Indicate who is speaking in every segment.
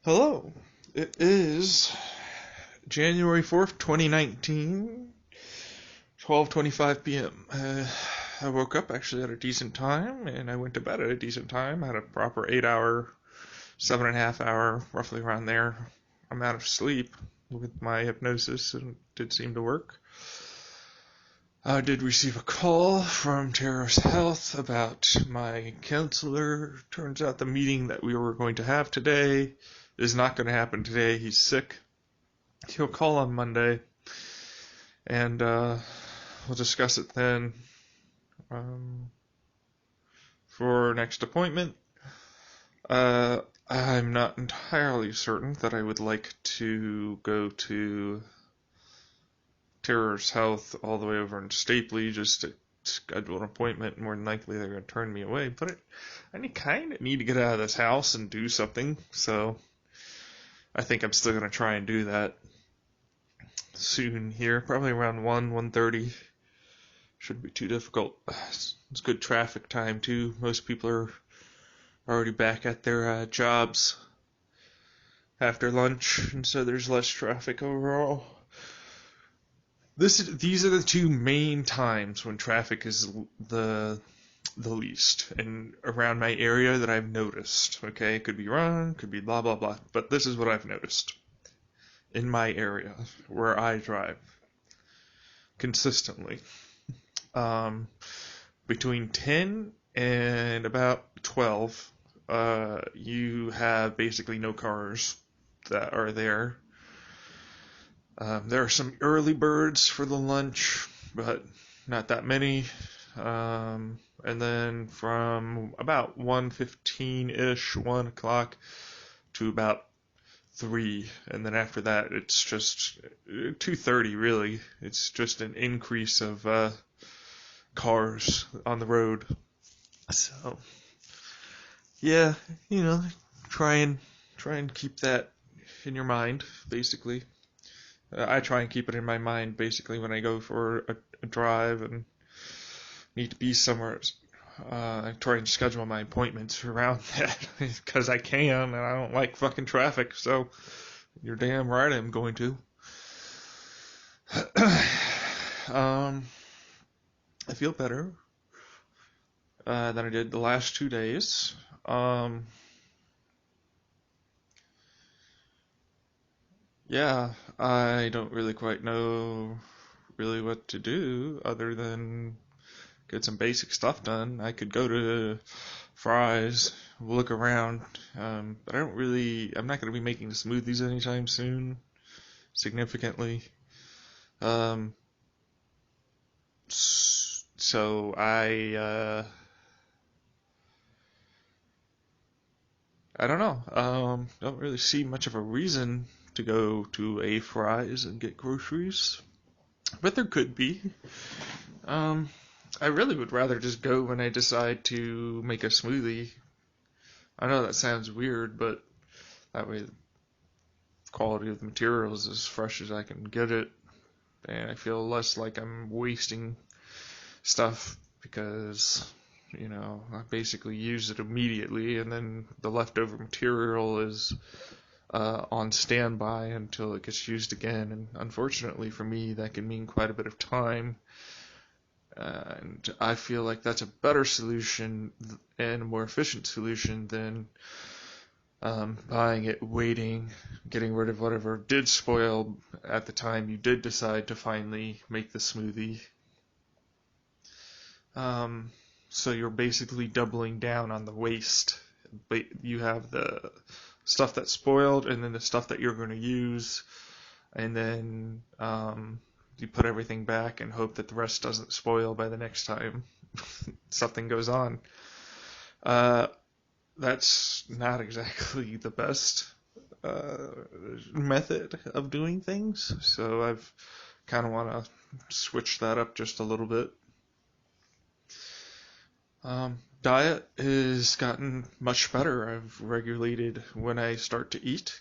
Speaker 1: Hello. It is January 4th, 2019, 12:25 p.m. I woke up actually at a decent time and I went to bed at a decent time. I had a proper 8 hour, 7.5 hour, roughly around there, amount of sleep with my hypnosis, and it did seem to work. I did receive a call from Terrace Health about my counselor. Turns out the meeting that we were going to have today is not going to happen today. He's sick. He'll call on Monday, and we'll discuss it then for next appointment. I'm not entirely certain that I would like to go to Terrace Health all the way over in Stapley just to schedule an appointment. More than likely they're going to turn me away, but I kind of need to get out of this house and do something, so I think I'm still going to try and do that soon here, probably around 1:30. Shouldn't be too difficult. It's good traffic time too. Most people are already back at their jobs after lunch, and so there's less traffic overall. These are the two main times when traffic is the least and around my area that I've noticed. Okay, could be wrong, could be blah blah blah, but this is what I've noticed in my area where I drive consistently. Between 10 and about 12, you have basically no cars that are there. There are some early birds for the lunch, but not that many. And then from about 1:15-ish, 1 o'clock, to about 3, and then after that it's just 2:30 really. It's just an increase of cars on the road. So yeah, try and keep that in your mind, basically. I try and keep it in my mind basically when I go for a drive and need to be somewhere. I try and schedule my appointments around that because I can, and I don't like fucking traffic, so you're damn right I'm going to. I feel better than I did the last 2 days. Yeah, I don't really quite know really what to do other than get some basic stuff done. I could go to Fry's, look around, but I'm not going to be making smoothies anytime soon, significantly. So I don't know. Don't really see much of a reason to go to a Fry's and get groceries, but there could be. I really would rather just go when I decide to make a smoothie. I know that sounds weird, but that way the quality of the material is as fresh as I can get it, and I feel less like I'm wasting stuff because, I basically use it immediately, and then the leftover material is on standby until it gets used again, and unfortunately for me, that can mean quite a bit of time. And I feel like that's a better solution and a more efficient solution than buying it, waiting, getting rid of whatever did spoil at the time you did decide to finally make the smoothie. So you're basically doubling down on the waste. But you have the stuff that's spoiled and then the stuff that you're going to use, and then you put everything back and hope that the rest doesn't spoil by the next time something goes on. That's not exactly the best method of doing things, so I've kind of want to switch that up just a little bit. Diet has gotten much better. I've regulated when I start to eat.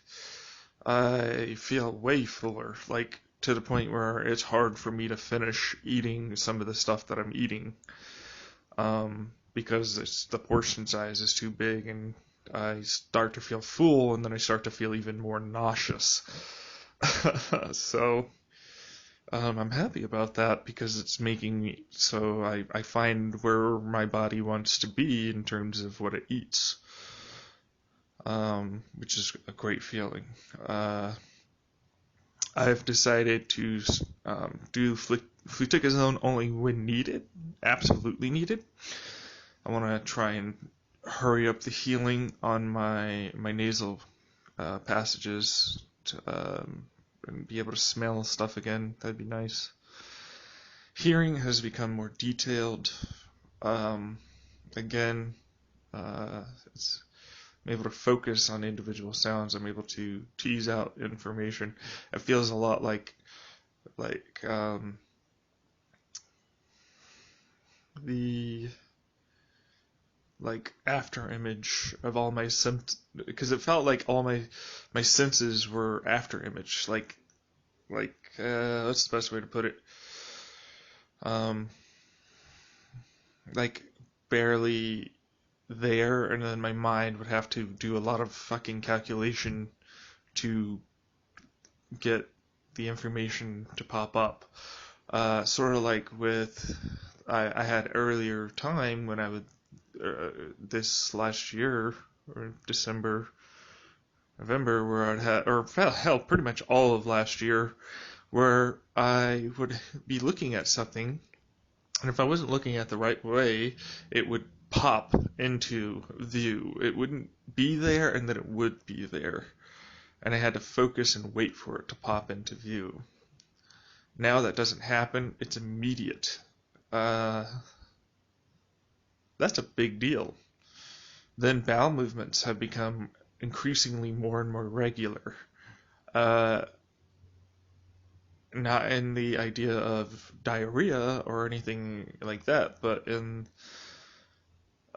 Speaker 1: I feel way fuller, like to the point where it's hard for me to finish eating some of the stuff that I'm eating, because the portion size is too big, and I start to feel full, and then I start to feel even more nauseous. So I'm happy about that because it's making me so I find where my body wants to be in terms of what it eats, which is a great feeling. I've decided to do fluticasone only when needed, absolutely needed. I want to try and hurry up the healing on my nasal passages and be able to smell stuff again. That'd be nice. Hearing has become more detailed. Again, it's I'm able to focus on individual sounds. I'm able to tease out information. It feels a lot like the after image of all my because it felt like all my senses were after image. What's the best way to put it? Like barely there, and then my mind would have to do a lot of fucking calculation to get the information to pop up. Sort of like with I had earlier time when I would this last year or December, November, where I'd had, or hell, pretty much all of last year, where I would be looking at something, and if I wasn't looking at the right way, it would pop into view. It wouldn't be there, and then it would be there. And I had to focus and wait for it to pop into view. Now that doesn't happen, it's immediate. That's a big deal. Then bowel movements have become increasingly more and more regular. Not in the idea of diarrhea or anything like that, but in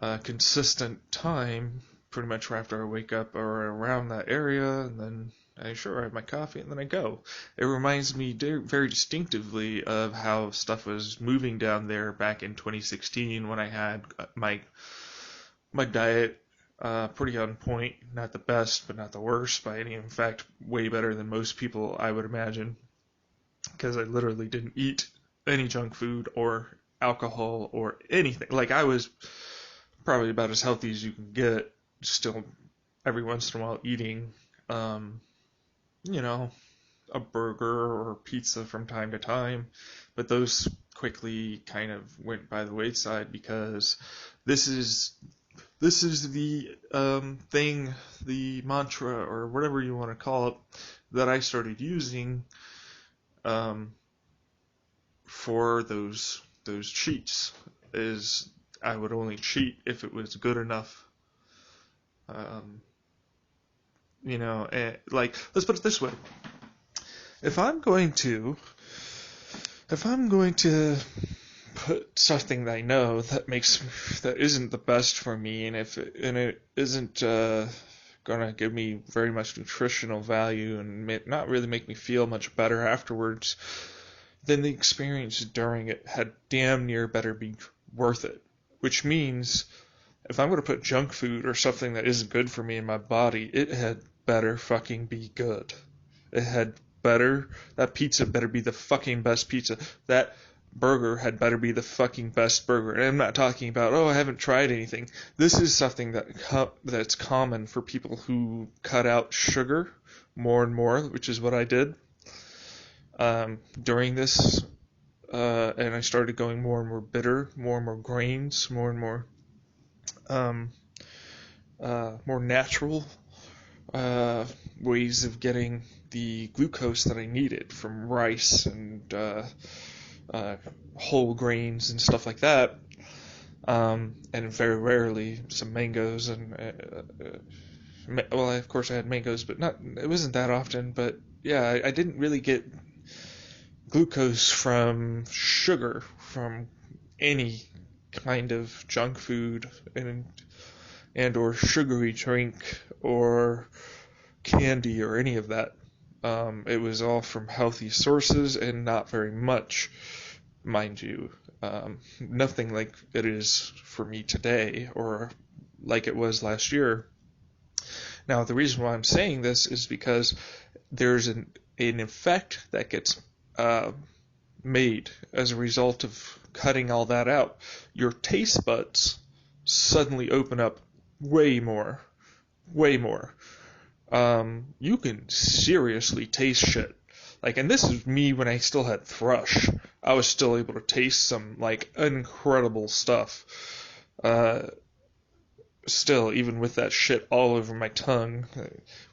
Speaker 1: a consistent time, pretty much after I wake up or around that area, and then I have my coffee, and then I go. It reminds me very distinctively of how stuff was moving down there back in 2016 when I had my diet pretty on point. Not the best, but not the worst by any. In fact, way better than most people, I would imagine, because I literally didn't eat any junk food or alcohol or anything. Like, I was probably about as healthy as you can get, still every once in a while eating a burger or pizza from time to time, but those quickly kind of went by the wayside because this is the thing, the mantra or whatever you want to call it, that I started using for those cheats. Is I would only cheat if it was good enough. Let's put it this way. If I'm going to put something that I know that isn't the best for me, and it isn't gonna give me very much nutritional value and not really make me feel much better afterwards, then the experience during it had damn near better be worth it. Which means if I'm going to put junk food or something that isn't good for me in my body, it had better fucking be good. That pizza better be the fucking best pizza. That burger had better be the fucking best burger. And I'm not talking about, I haven't tried anything. This is something that's common for people who cut out sugar more and more, which is what I did during this. And I started going more and more bitter, more and more grains, more and more more natural ways of getting the glucose that I needed from rice and whole grains and stuff like that, and very rarely some mangoes and of course I had mangoes, but it wasn't that often. But yeah, I didn't really get glucose from sugar, from any kind of junk food and or sugary drink or candy or any of that. It was all from healthy sources and not very much, mind you. Nothing like it is for me today or like it was last year. Now, the reason why I'm saying this is because there's an effect that gets uh, made as a result of cutting all that out. Your taste buds suddenly open up way more, way more. You can seriously taste shit. Like, and this is me when I still had thrush. I was still able to taste some, like, incredible stuff. Still, even with that shit all over my tongue,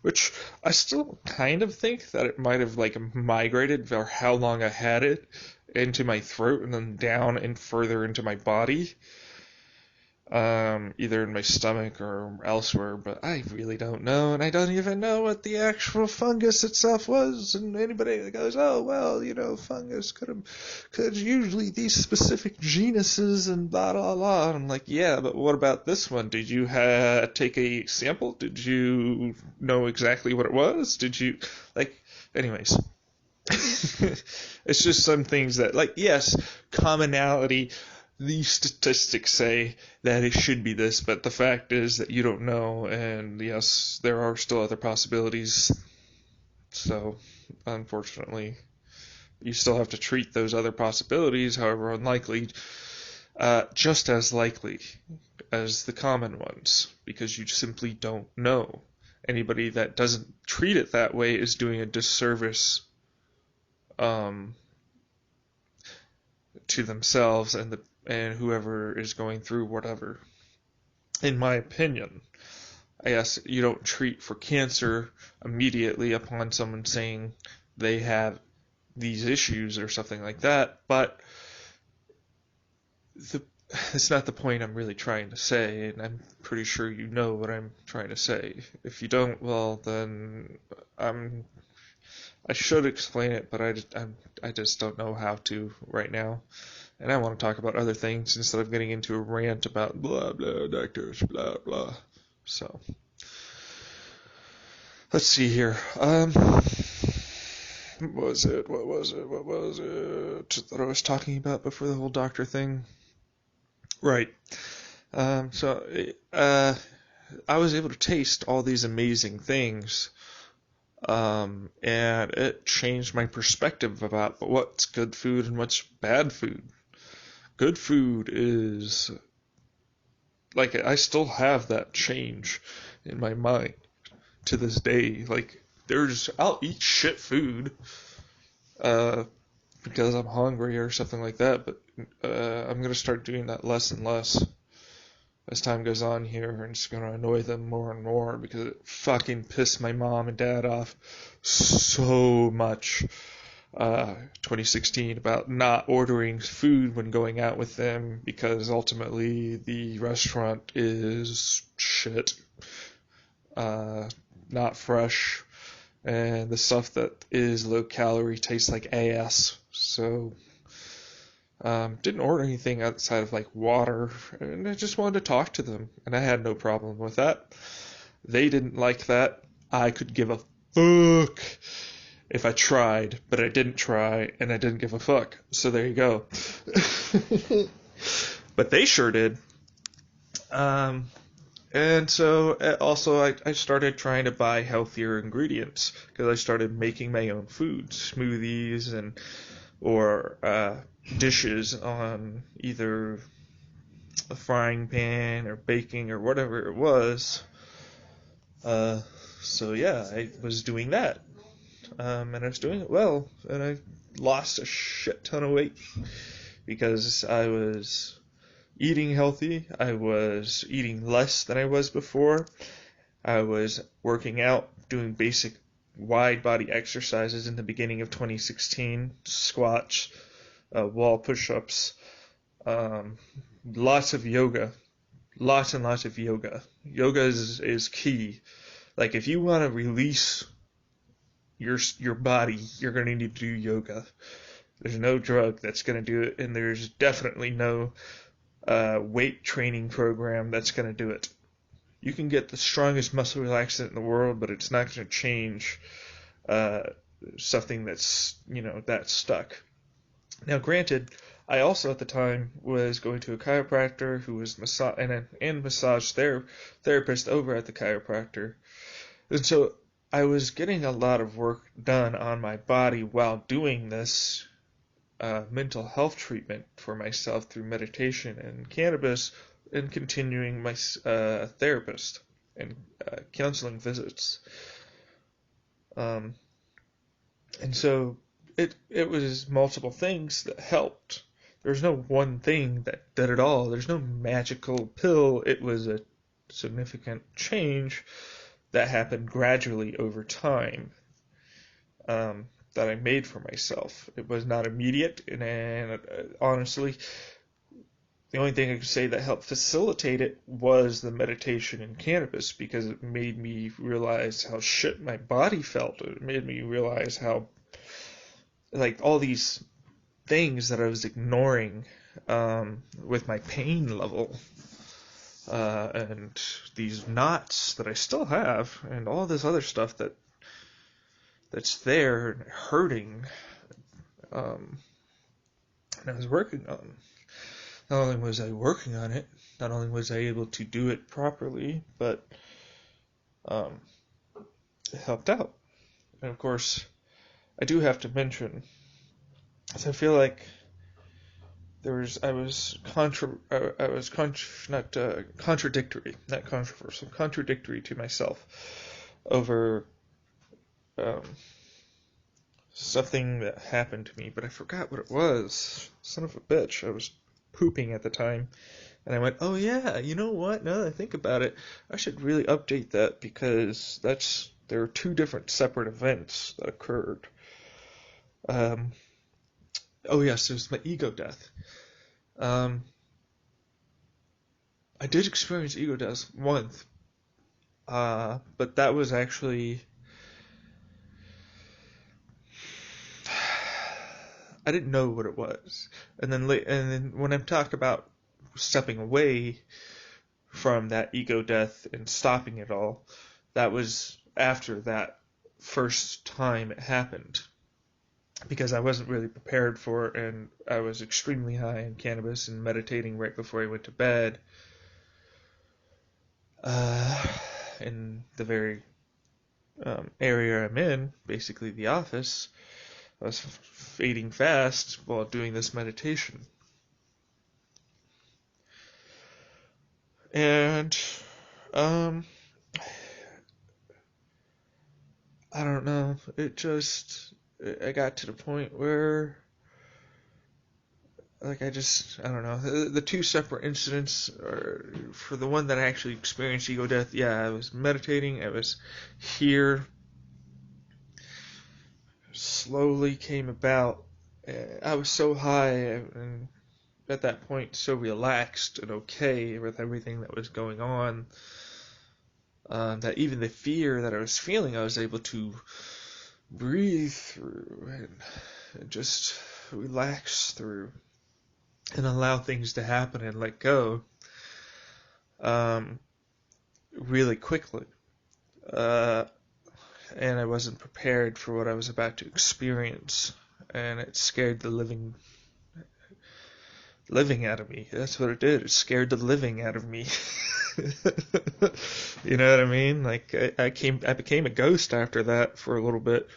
Speaker 1: which I still kind of think that it might have, like, migrated for how long I had it into my throat and then down and further into my body. Either in my stomach or elsewhere, but I really don't know, and I don't even know what the actual fungus itself was. And anybody that goes, oh well, fungus could usually these specific genuses and blah blah blah. And I'm like, yeah, but what about this one? Did you take a sample? Did you know exactly what it was? Did you Anyways. It's just some things that, like, yes, commonality. These statistics say that it should be this, but the fact is that you don't know, and yes, there are still other possibilities. So, unfortunately, you still have to treat those other possibilities, however unlikely, just as likely as the common ones, because you simply don't know. Anybody that doesn't treat it that way is doing a disservice to themselves and whoever is going through whatever. In my opinion, I guess you don't treat for cancer immediately upon someone saying they have these issues or something like that, but it's not the point I'm really trying to say, and I'm pretty sure you know what I'm trying to say. If you don't, well, then I should explain it, but I just don't know how to right now. And I want to talk about other things instead of getting into a rant about blah, blah, doctors, blah, blah. So, let's see here. What was it that I was talking about before the whole doctor thing? Right. I was able to taste all these amazing things, and it changed my perspective about what's good food and what's bad food. Good food is, like, I still have that change in my mind to this day. Like, I'll eat shit food, because I'm hungry or something like that, but, I'm gonna start doing that less and less as time goes on here, and it's gonna annoy them more and more because it fucking pissed my mom and dad off so much. 2016 about not ordering food when going out with them because ultimately the restaurant is shit, not fresh, and the stuff that is low calorie tastes like ass. So didn't order anything outside of like water, and I just wanted to talk to them, and I had no problem with that. They didn't like that. I could give a fuck if I tried, but I didn't try, and I didn't give a fuck. So there you go. But they sure did. And so also I started trying to buy healthier ingredients because I started making my own food, smoothies or dishes on either a frying pan or baking or whatever it was. So yeah, I was doing that. And I was doing it well, and I lost a shit ton of weight because I was eating healthy, I was eating less than I was before, I was working out, doing basic wide body exercises in the beginning of 2016, squats, wall push-ups, lots of yoga, lots and lots of yoga. Yoga is key. Like, if you want to release your body, you're going to need to do yoga. There's no drug that's going to do it, and there's definitely no weight training program that's going to do it. You can get the strongest muscle relaxant in the world, but it's not going to change something that's, that's stuck. Now, granted, I also at the time was going to a chiropractor who was massage therapist over at the chiropractor. And so I was getting a lot of work done on my body while doing this mental health treatment for myself through meditation and cannabis, and continuing my therapist and counseling visits. Um, and so it was multiple things that helped. There's no one thing that did it all. There's no magical pill. It was a significant change that happened gradually over time, that I made for myself. It was not immediate, and honestly, the only thing I could say that helped facilitate it was the meditation and cannabis, because it made me realize how shit my body felt. It made me realize how, like, all these things that I was ignoring with my pain level, and these knots that I still have, and all this other stuff that's there and hurting, and I was working on. Not only was I working on it, not only was I able to do it properly, but it helped out. And of course, I do have to mention, I feel like I was contradictory to myself over something that happened to me, but I forgot what it was. Son of a bitch. I was pooping at the time, and I went, oh yeah, you know what? Now that I think about it, I should really update that, because there are two different separate events that occurred. Oh yes, it was my ego death. I did experience ego death once, but that was actually, I didn't know what it was. And then when I'm talking about stepping away from that ego death and stopping it all, that was after that first time it happened, because I wasn't really prepared for it, and I was extremely high in cannabis and meditating right before I went to bed, in the very area I'm in, basically the office. I was fading fast while doing this meditation. And, I don't know, I got to the point where, like, I don't know, the two separate incidents are, for the one that I actually experienced ego death, yeah, I was meditating, I was here, slowly came about. I was so high, and at that point so relaxed and okay with everything that was going on, that even the fear that I was feeling, I was able to breathe through and just relax through and allow things to happen and let go, really quickly. And I wasn't prepared for what I was about to experience, and it scared the living out of me. That's what it did. It scared the living out of me. You know what I mean? Like, I became a ghost after that for a little bit,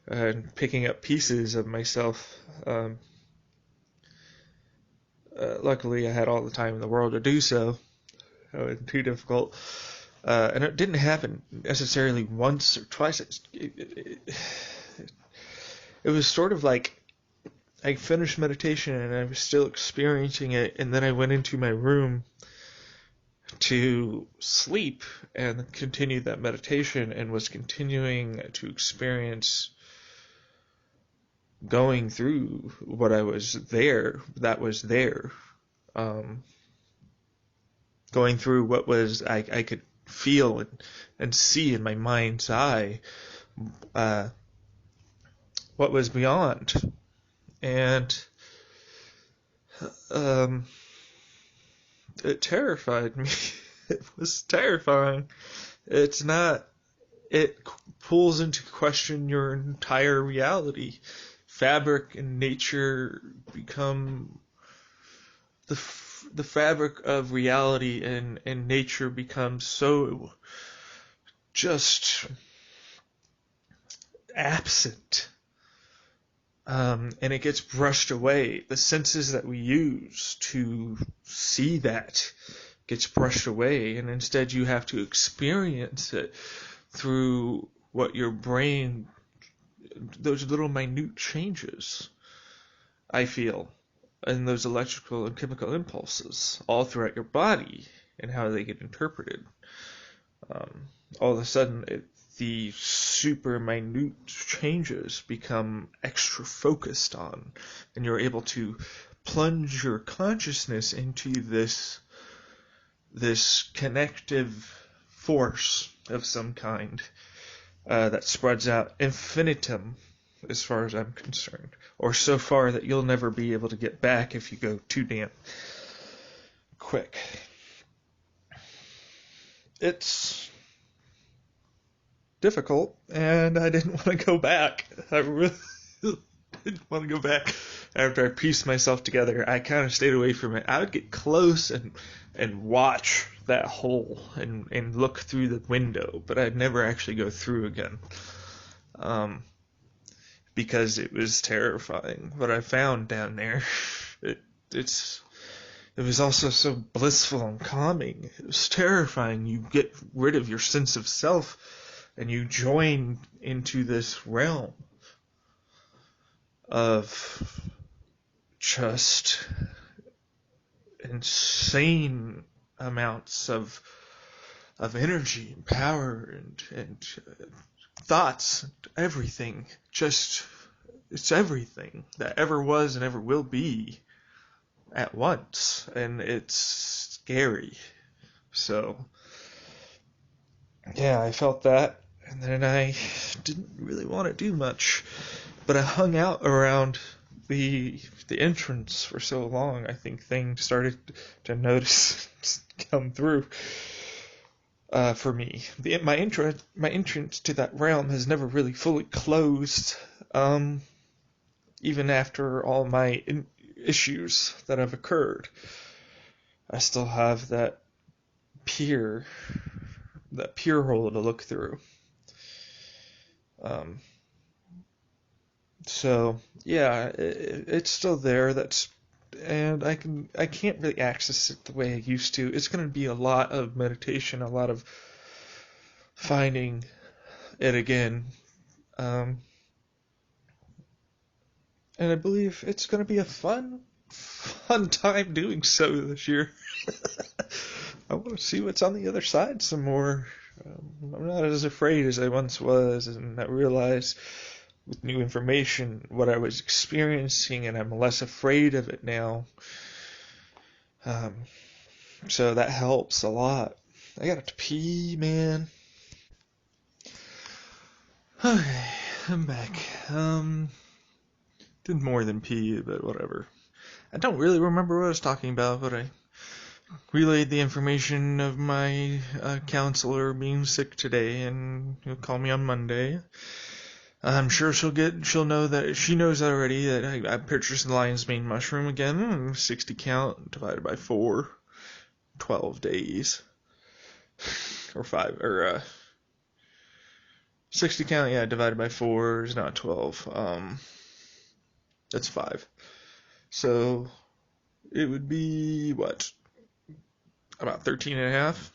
Speaker 1: and picking up pieces of myself. Luckily, I had all the time in the world to do so. It wasn't too difficult. And it didn't happen necessarily once or twice. It was sort of like I finished meditation and I was still experiencing it, and then I went into my room to sleep and continued that meditation, and was continuing to experience going through what I was there, that was there, going through what was I could feel and see in my mind's eye, what was beyond. And it terrified me. It was terrifying. It pulls into question your entire reality. Fabric and nature become the fabric of reality, and nature becomes so just absent. And it gets brushed away. The senses that we use to see that gets brushed away, and instead you have to experience it through what your brain, those little minute changes, I feel, and those electrical and chemical impulses all throughout your body and how they get interpreted. All of a sudden, the super minute changes become extra focused on, and you're able to plunge your consciousness into this connective force of some kind that spreads out infinitum, as far as I'm concerned, or so far that you'll never be able to get back if you go too damn quick. It's difficult, and I didn't want to go back. I really didn't want to go back. After I pieced myself together, I kind of stayed away from it. I would get close and watch that hole and look through the window, but I'd never actually go through again, because it was terrifying. What I found down there, it was also so blissful and calming. It was terrifying. You get rid of your sense of self, and you join into this realm of just insane amounts of energy and power and thoughts and everything. Just, it's everything that ever was and ever will be at once, and it's scary. So yeah, I felt that, and then I didn't really want to do much, but I hung out around the entrance for so long. I think things started to notice come through for me. My entrance to that realm has never really fully closed, even after all my issues that have occurred. I still have that pier hole to look through. So yeah, it's still there. And I can't really access it the way I used to. It's going to be a lot of meditation, a lot of finding it again. And I believe it's going to be a fun time doing so this year. I want to see what's on the other side some more. I'm not as afraid as I once was, and I realized with new information what I was experiencing, and I'm less afraid of it now. So that helps a lot. I got to pee, man. Okay, I'm back. Did more than pee, but whatever. I don't really remember what I was talking about, but I relayed the information of my counselor being sick today, and he'll call me on Monday. I'm sure she'll know that, she knows already that I purchased the lion's mane mushroom again, 60 count divided by 4, 12 days, or 5, or 60 count, yeah, divided by 4 is not 12, that's 5, so it would be, what, about 13 and a half,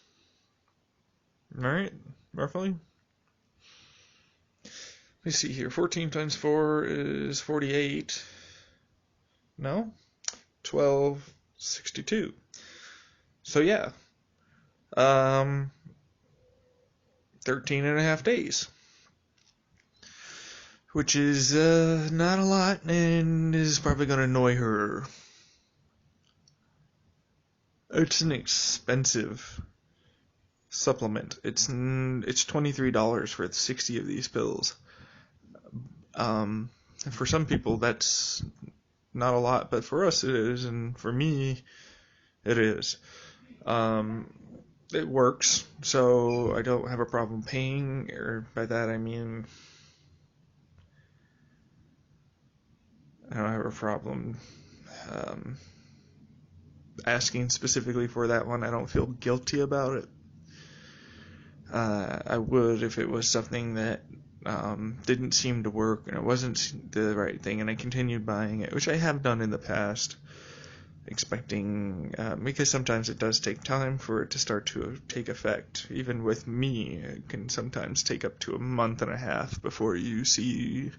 Speaker 1: right, roughly? Let me see here. 14 times 4 is 48. No? 12, 62. So yeah. 13 and a half days. Which is not a lot, and is probably going to annoy her. It's an expensive supplement. It's $23 for 60 of these pills. For some people that's not a lot, but for us it is, and for me it is. It works, so I don't have a problem paying, or by that I mean I don't have a problem asking specifically for that one. I don't feel guilty about it. I would if it was something that didn't seem to work, and it wasn't the right thing, and I continued buying it, which I have done in the past, expecting, because sometimes it does take time for it to start to take effect. Even with me, it can sometimes take up to a month and a half before you see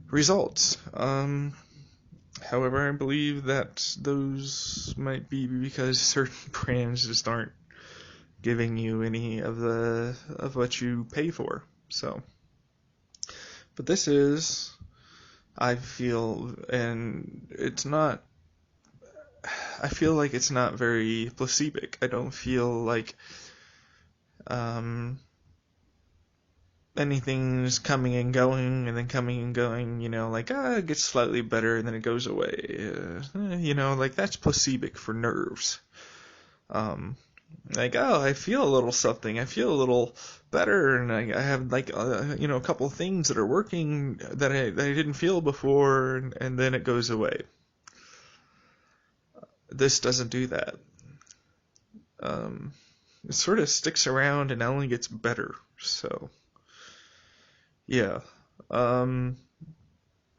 Speaker 1: results. However, I believe that those might be because certain brands just aren't giving you any of what you pay for. So, but this is, I feel, and it's not. I feel like it's not very placebic. I don't feel like anything's coming and going and then coming and going, like, it gets slightly better and then it goes away. Like, that's placebic for nerves. Like, I feel a little something. I feel a little better, and I have, like, a couple of things that are working that I didn't feel before, and then it goes away. This doesn't do that. It sort of sticks around and only gets better. So, yeah. I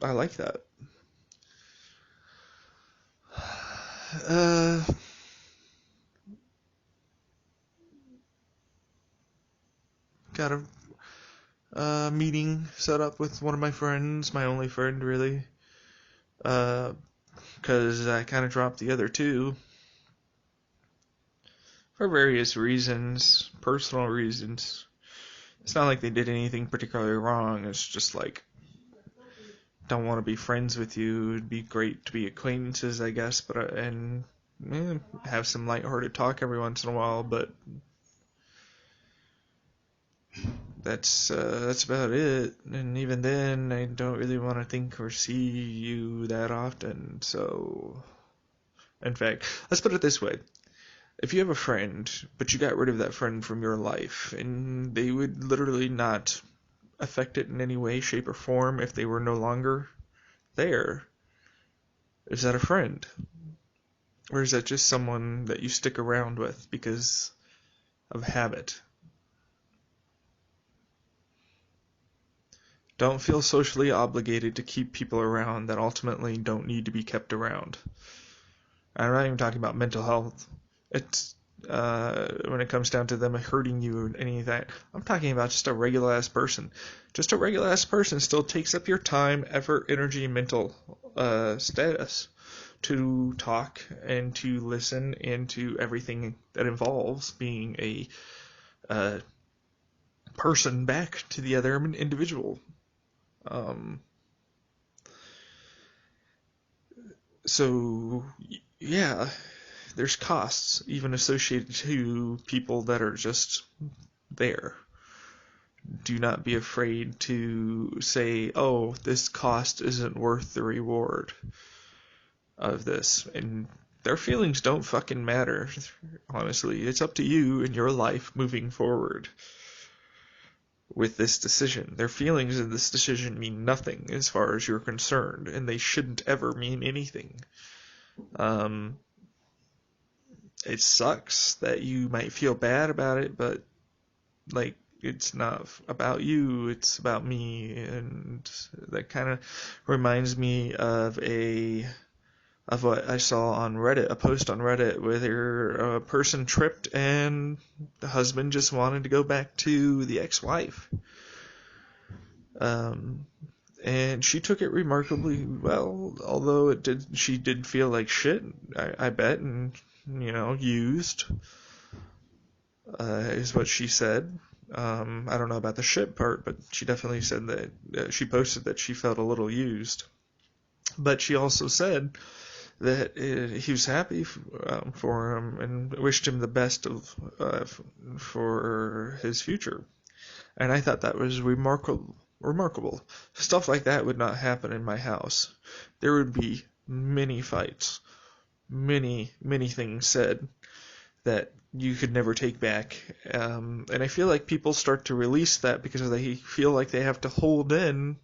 Speaker 1: like that. Got a meeting set up with one of my friends, my only friend, really. Because I kind of dropped the other two for various reasons, personal reasons. It's not like they did anything particularly wrong. It's just like, don't want to be friends with you. It'd be great to be acquaintances, I guess, but and have some lighthearted talk every once in a while. But that's about it. And even then, I don't really want to think or see you that often. So, in fact, let's put it this way. If you have a friend, but you got rid of that friend from your life, and they would literally not affect it in any way, shape, or form if they were no longer there, is that a friend? Or is that just someone that you stick around with because of habit? Don't feel socially obligated to keep people around that ultimately don't need to be kept around. I'm not even talking about mental health. It's when it comes down to them hurting you or any of that. I'm talking about just a regular ass person. Just a regular ass person still takes up your time, effort, energy, mental status to talk and to listen and to everything that involves being a person back to the other individual. So, yeah, there's costs even associated to people that are just there. Do not be afraid to say, oh, this cost isn't worth the reward of this. And their feelings don't fucking matter, honestly. It's up to you and your life moving forward with this decision. Their feelings in this decision mean nothing as far as you're concerned, and they shouldn't ever mean anything. It sucks that you might feel bad about it, but like, it's not about you, it's about me. And that kind of reminds me of what I saw on Reddit, a post on Reddit where a person tripped and the husband just wanted to go back to the ex-wife. And she took it remarkably well, although she did feel like shit, I bet, and used, is what she said. I don't know about the shit part, but she definitely said that she posted that she felt a little used. But she also said that he was happy for him and wished him the best for his future. And I thought that was remarkable. Stuff like that would not happen in my house. There would be many fights, many things said that you could never take back. And I feel like people start to release that because they feel like they have to hold in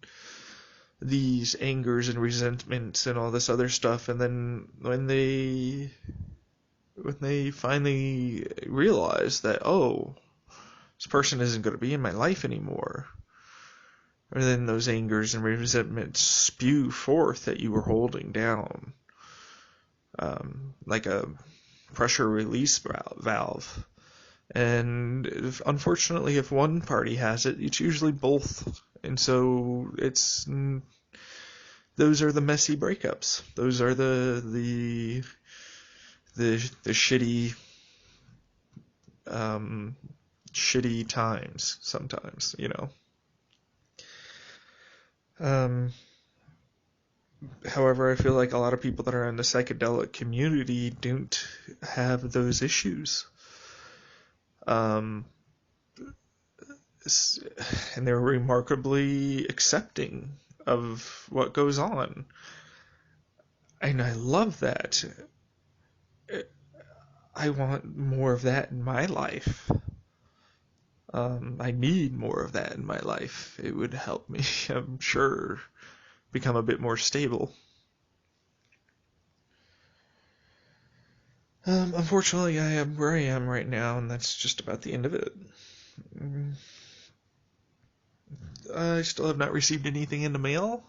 Speaker 1: these angers and resentments and all this other stuff, and then when they finally realize that, oh, this person isn't going to be in my life anymore, or then those angers and resentments spew forth that you were holding down, like a pressure release valve. And unfortunately, if one party has it, it's usually both. And so those are the messy breakups. Those are the shitty shitty times sometimes, However, I feel like a lot of people that are in the psychedelic community don't have those issues. And they're remarkably accepting of what goes on. And I love that. I want more of that in my life. I need more of that in my life. It would help me, I'm sure, become a bit more stable. Unfortunately, I am where I am right now, and that's just about the end of it. I still have not received anything in the mail.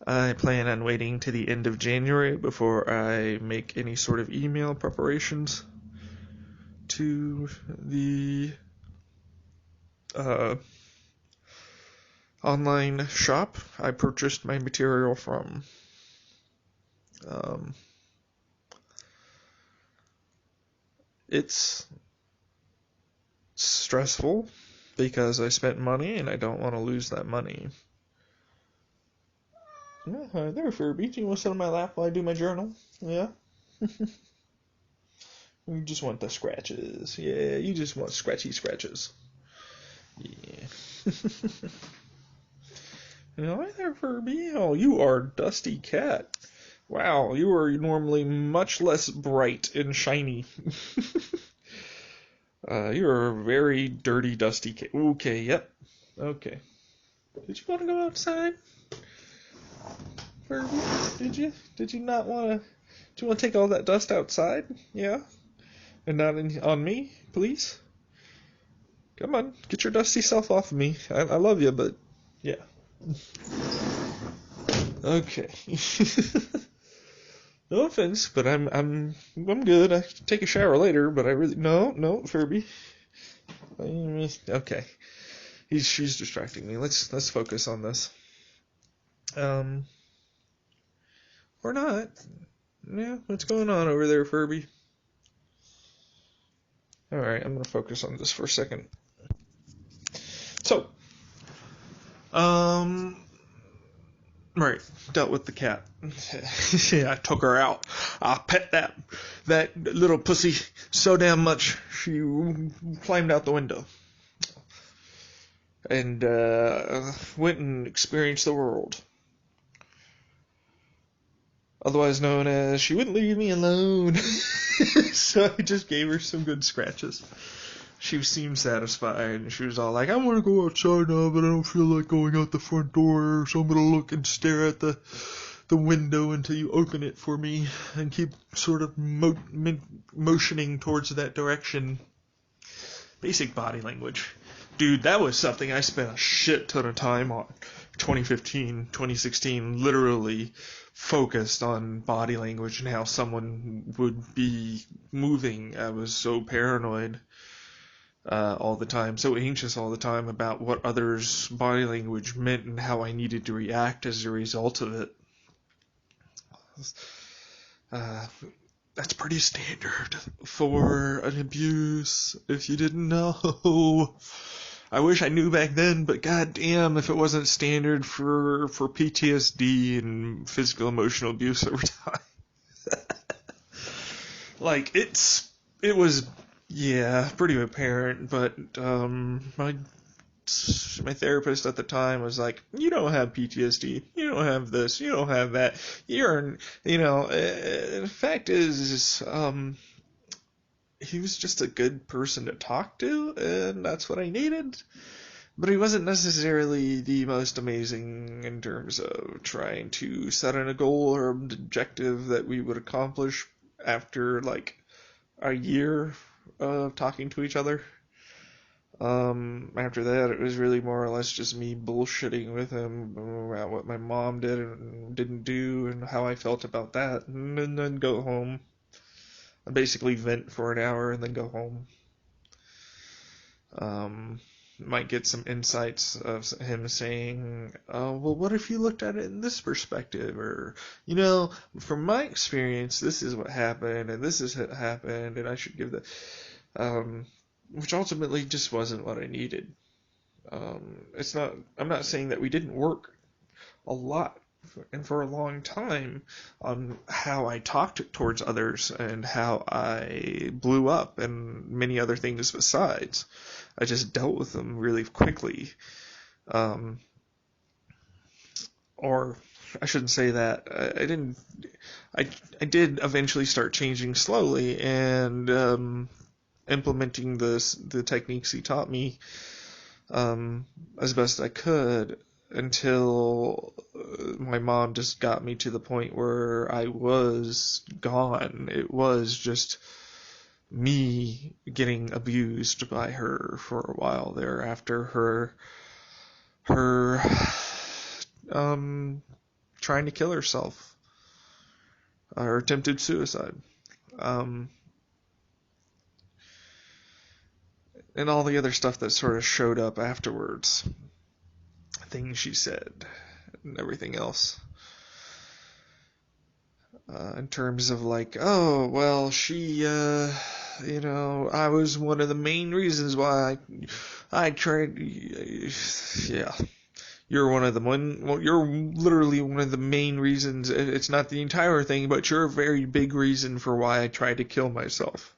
Speaker 1: I plan on waiting to the end of January before I make any sort of email preparations to the online shop I purchased my material from. It's stressful because I spent money and I don't want to lose that money. Yeah, hi there, Furby. Do you want to sit on my lap while I do my journal? Yeah? You just want the scratches. Yeah, you just want scratchy scratches. Yeah. Hi there, Furby. Oh, you are Dusty Cat. Wow, you are normally much less bright and shiny. You're a very dirty, dusty cat. Okay, yep. Okay. Did you want to go outside? Furby? Did you? Did you not want to? Do you want to take all that dust outside? Yeah? And not on me, please? Come on, get your dusty self off of me. I love you, but yeah. Okay. No offense, but I'm good. I can take a shower later, but I really no, Furby. Okay. She's distracting me. Let's focus on this. Or not. Yeah, what's going on over there, Furby? Alright, I'm gonna focus on this for a second. So, right, dealt with the cat. Yeah, I took her out. I pet that little pussy so damn much she climbed out the window and went and experienced the world. Otherwise known as she wouldn't leave me alone. So I just gave her some good scratches. She seemed satisfied, and she was all like, I want to go outside now, but I don't feel like going out the front door, so I'm going to look and stare at the window until you open it for me, and keep sort of motioning towards that direction. Basic body language. Dude, that was something I spent a shit ton of time on. 2015, 2016, literally focused on body language and how someone would be moving. I was so paranoid all the time, so anxious all the time about what others' body language meant and how I needed to react as a result of it. That's pretty standard for an abuse, if you didn't know. I wish I knew back then, but goddamn if it wasn't standard for PTSD and physical emotional abuse over time. Like, it was, yeah, pretty apparent, but my therapist at the time was like, you don't have PTSD, you don't have this, you don't have that, the fact is, he was just a good person to talk to, and that's what I needed. But he wasn't necessarily the most amazing in terms of trying to set in a goal or an objective that we would accomplish after, like, a year of talking to each other. After that, it was really more or less just me bullshitting with him about what my mom did and didn't do and how I felt about that, and then go home. I basically vent for an hour and then go home. Might get some insights of him saying, "Oh, well, what if you looked at it in this perspective?" Or, from my experience, this is what happened, and this is what happened, and I should give that. Which ultimately just wasn't what I needed. I'm not saying that we didn't work a lot and for a long time on how I talked towards others and how I blew up and many other things besides. I just dealt with them really quickly. Or I shouldn't say that. I didn't. I did eventually start changing slowly and implementing the techniques he taught me as best I could until my mom just got me to the point where I was gone. It was just me getting abused by her for a while there after her trying to kill herself or attempted suicide. And all the other stuff that sort of showed up afterwards. Things she said and everything else. In terms of like, oh, well, I was one of the main reasons why I tried, yeah. You're literally one of the main reasons. It's not the entire thing, but you're a very big reason for why I tried to kill myself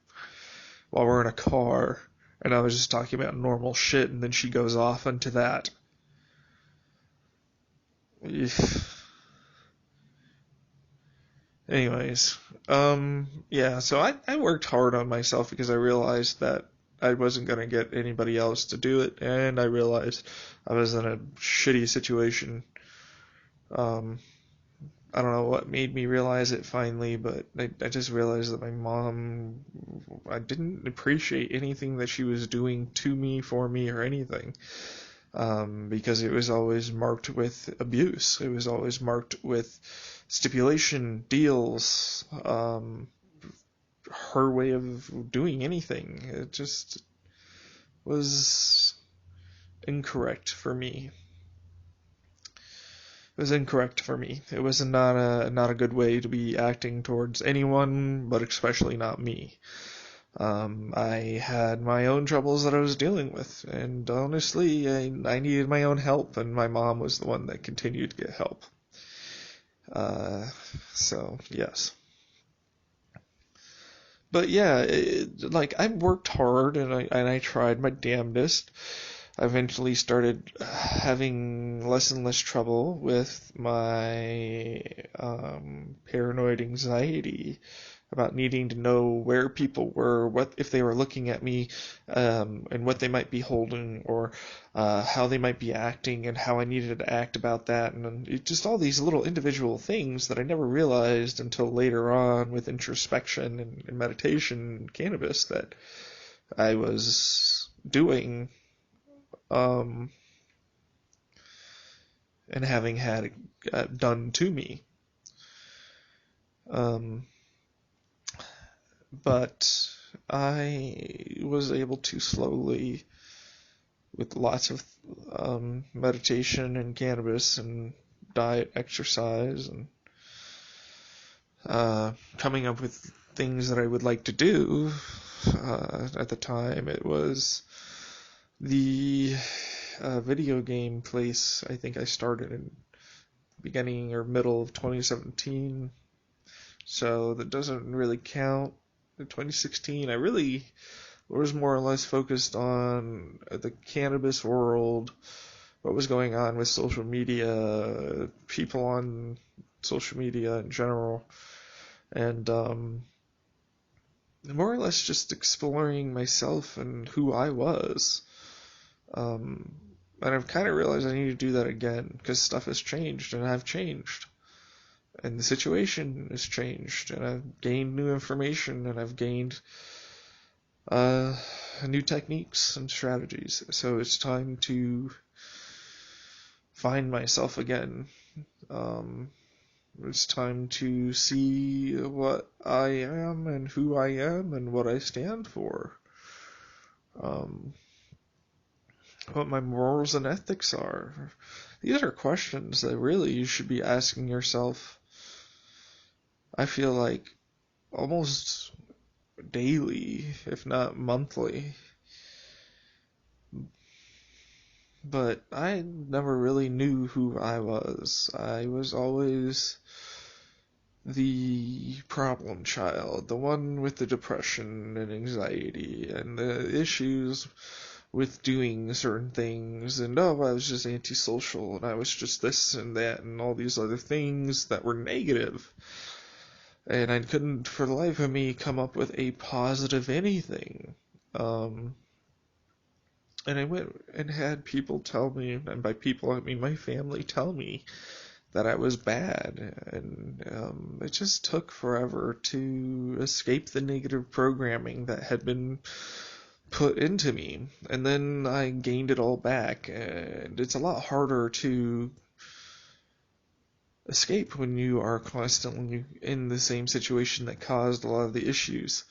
Speaker 1: while we're in a car. And I was just talking about normal shit, and then she goes off into that. Anyways, yeah, so I worked hard on myself because I realized that I wasn't going to get anybody else to do it, and I realized I was in a shitty situation. I don't know what made me realize it finally, but I just realized that my mom, I didn't appreciate anything that she was doing to me, for me, or anything. Because it was always marked with abuse. It was always marked with stipulation, deals, her way of doing anything. It just was incorrect for me. It was incorrect for me. It was not a good way to be acting towards anyone, but especially not me. I had my own troubles that I was dealing with, and honestly, I needed my own help, and my mom was the one that continued to get help. So, yes. But yeah, I worked hard, and I tried my damnedest. I eventually started having less and less trouble with my paranoid anxiety about needing to know where people were, what if they were looking at me, and what they might be holding, or how they might be acting, and how I needed to act about that, and just all these little individual things that I never realized until later on with introspection and meditation and cannabis that I was doing, and having had it done to me. But I was able to slowly, with lots of meditation and cannabis and diet, exercise, and coming up with things that I would like to do. At the time, it was the video game place. I think I started in beginning or middle of 2017, so that doesn't really count. In 2016, I really was more or less focused on the cannabis world, what was going on with social media, people on social media in general, and more or less just exploring myself and who I was. And I've kind of realized I need to do that again because stuff has changed and I've changed. And the situation has changed, and I've gained new information, and I've gained uh, new techniques and strategies. So it's time to find myself again. Um, it's time to see what I am and who I am and what I stand for. Um, what my morals and ethics are. These are questions that really you should be asking yourself, I feel like, almost daily, if not monthly. But I never really knew who I was. I was always the problem child, the one with the depression and anxiety and the issues with doing certain things, and oh, I was just antisocial, and I was just this and that, and all these other things that were negative. And I couldn't, for the life of me, come up with a positive anything. And I went and had people tell me, and by people I mean my family, tell me that I was bad, and it just took forever to escape the negative programming that had been put into me, and then I gained it all back, and it's a lot harder to escape when you are constantly in the same situation that caused a lot of the issues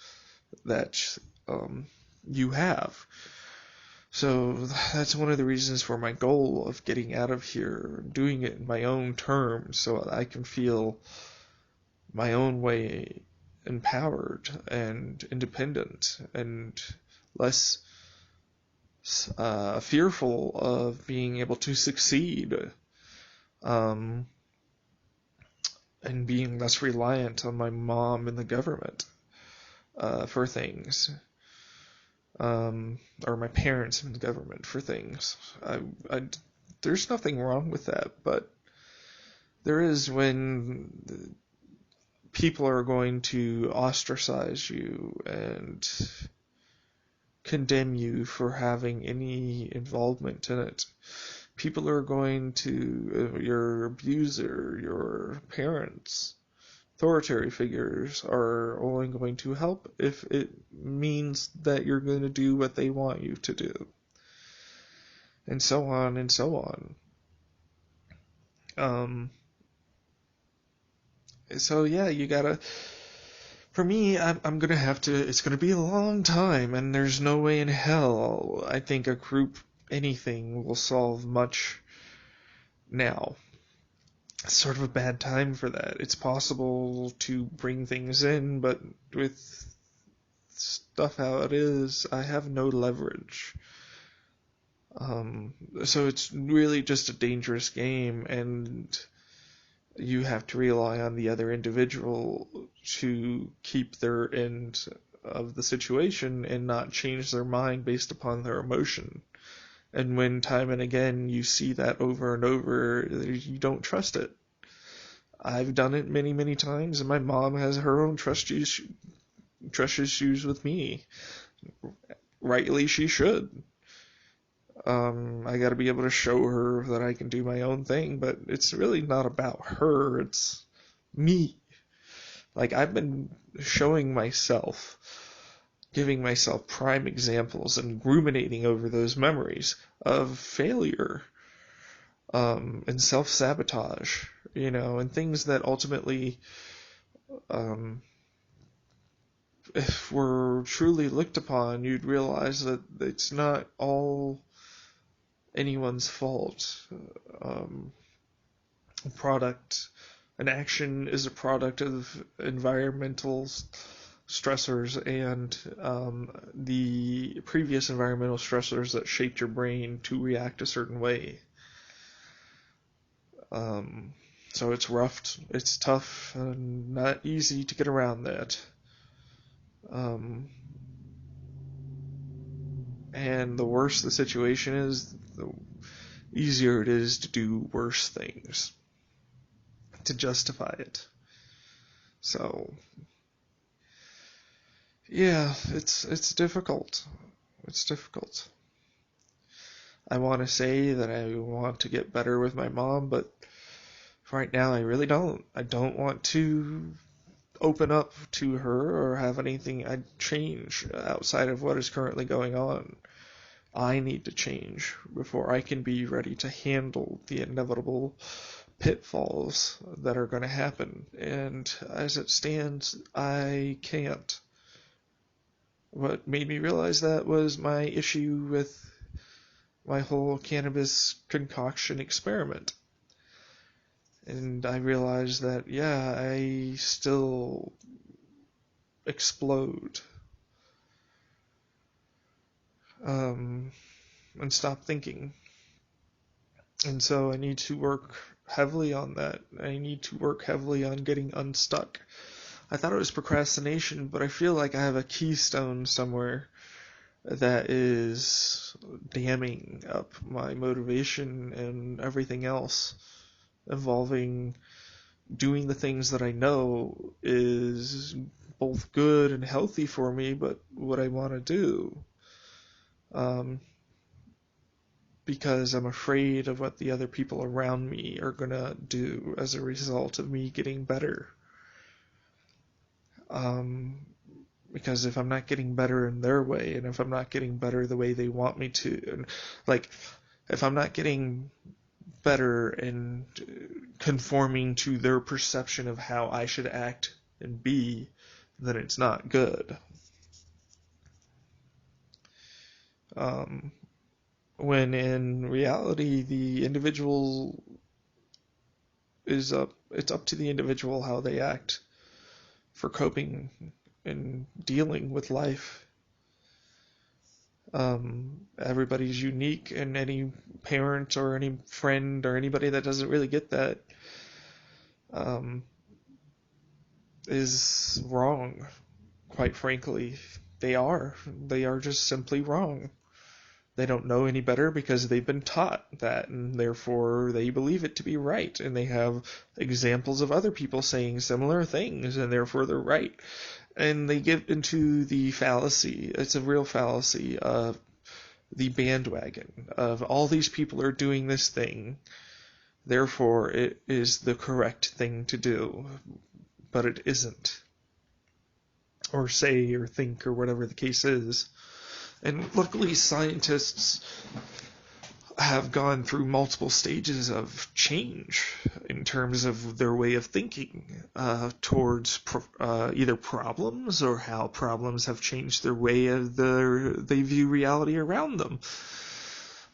Speaker 1: that you have. So that's one of the reasons for my goal of getting out of here, doing it in my own terms so that I can feel my own way empowered and independent and less fearful of being able to succeed, um, and being less reliant on my mom and the government for things, or my parents and the government for things. There's nothing wrong with that, but there is when people are going to ostracize you and condemn you for having any involvement in it. People are going to, your abuser, your parents, authority figures are only going to help if it means that you're going to do what they want you to do. And so on and so on. So yeah, you gotta, for me, I'm gonna have to, it's gonna be a long time, and there's no way in hell I think a group anything will solve much now. It's sort of a bad time for that. It's possible to bring things in, but with stuff how it is, I have no leverage. So it's really just a dangerous game, and you have to rely on the other individual to keep their end of the situation and not change their mind based upon their emotion. And when time and again you see that over and over, you don't trust it. I've done it many, many times, and my mom has her own trust issues with me. Rightly, she should. I got to be able to show her that I can do my own thing, but it's really not about her. It's me. Like, I've been showing myself, giving myself prime examples and ruminating over those memories of failure, and self-sabotage, and things that ultimately, if were truly looked upon, you'd realize that it's not all anyone's fault. An action is a product of environmental stressors and the previous environmental stressors that shaped your brain to react a certain way. So it's rough, it's tough, and not easy to get around that. And the worse the situation is, the easier it is to do worse things to justify it. So, yeah, it's difficult. It's difficult. I want to say that I want to get better with my mom, but right now I really don't. I don't want to. open up to her or have anything I'd change outside of what is currently going on. I need to change before I can be ready to handle the inevitable pitfalls that are going to happen. And as it stands, I can't. What made me realize that was my issue with my whole cannabis concoction experiment. And I realized that, yeah, I still explode. And stop thinking. And so I need to work heavily on that. I need to work heavily on getting unstuck. I thought it was procrastination, but I feel like I have a keystone somewhere that is damming up my motivation and everything else involving doing the things that I know is both good and healthy for me, but what I want to do. Because I'm afraid of what the other people around me are going to do as a result of me getting better. Because if I'm not getting better in their way, and if I'm not getting better the way they want me to, and if I'm not getting better and conforming to their perception of how I should act and be, then it's not good. When in reality, the individual it's up to the individual how they act for coping and dealing with life. Everybody's unique, and any parent or any friend or anybody that doesn't really get that is wrong. Quite frankly, they are just simply wrong. They don't know any better because they've been taught that, and therefore they believe it to be right, and they have examples of other people saying similar things, and therefore they're right. And they get into the fallacy, it's a real fallacy, of the bandwagon, of all these people are doing this thing, therefore it is the correct thing to do, but it isn't. Or say or think or whatever the case is. And luckily, scientists have gone through multiple stages of change in terms of their way of thinking towards either problems or how problems have changed their way of they view reality around them.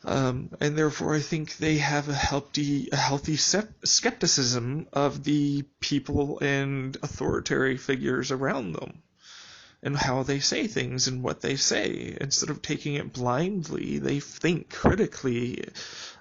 Speaker 1: And therefore, I think they have a healthy skepticism of the people and authoritarian figures around them, and how they say things and what they say. Instead of taking it blindly, they think critically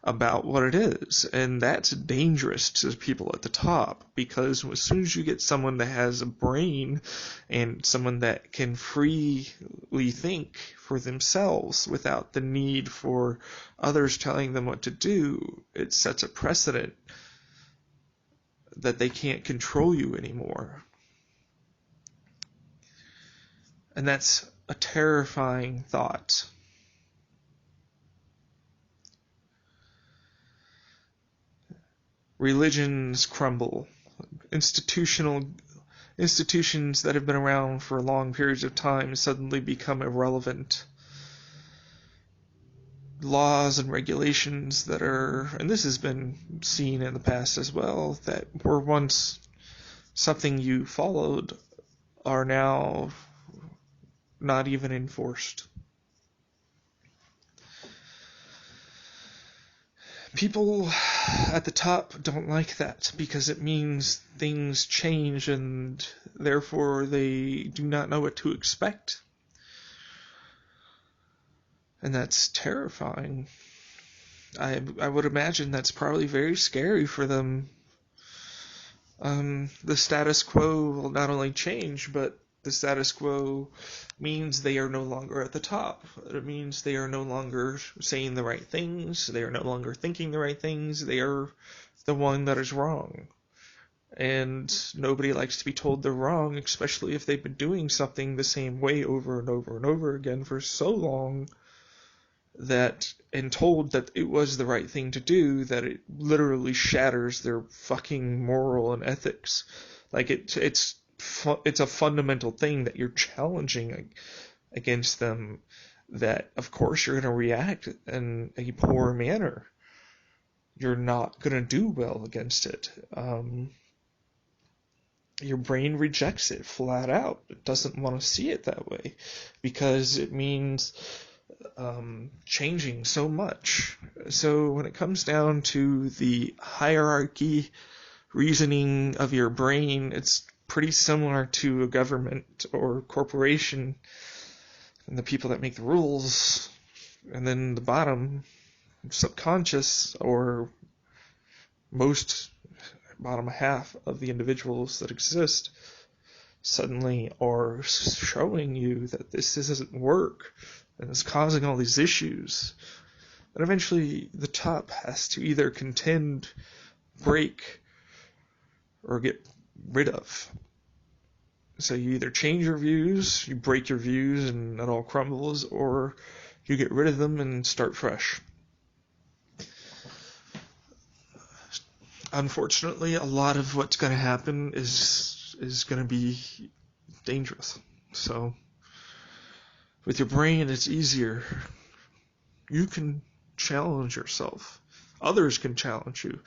Speaker 1: about what it is. And that's dangerous to people at the top, because as soon as you get someone that has a brain and someone that can freely think for themselves without the need for others telling them what to do, it sets a precedent that they can't control you anymore. And that's a terrifying thought. Religions crumble. Institutions that have been around for long periods of time suddenly become irrelevant. Laws and regulations that are, and this has been seen in the past as well, that were once something you followed, are now not even enforced. People at the top don't like that because it means things change, and therefore they do not know what to expect. And that's terrifying. I would imagine that's probably very scary for them. The status quo will not only change, but the status quo means they are no longer at the top. It means they are no longer saying the right things. They are no longer thinking the right things. They are the one that is wrong. And nobody likes to be told they're wrong, especially if they've been doing something the same way over and over and over again for so long, and told that it was the right thing to do, that it literally shatters their fucking moral and ethics. Like, it's it's a fundamental thing that you're challenging against them, that of course you're going to react in a poor manner. You're not going to do well against it. Your brain rejects it flat out. It doesn't want to see it that way because it means changing so much. So when it comes down to the hierarchy reasoning of your brain, it's pretty similar to a government or corporation and the people that make the rules, and then the bottom, subconscious, or most bottom half of the individuals that exist suddenly are showing you that this doesn't work and it's causing all these issues. And eventually the top has to either contend, break, or get rid of. So you either change your views, you break your views and it all crumbles, or you get rid of them and start fresh. Unfortunately, a lot of what's going to happen is going to be dangerous. So with your brain, it's easier. You can challenge yourself. Others can challenge you.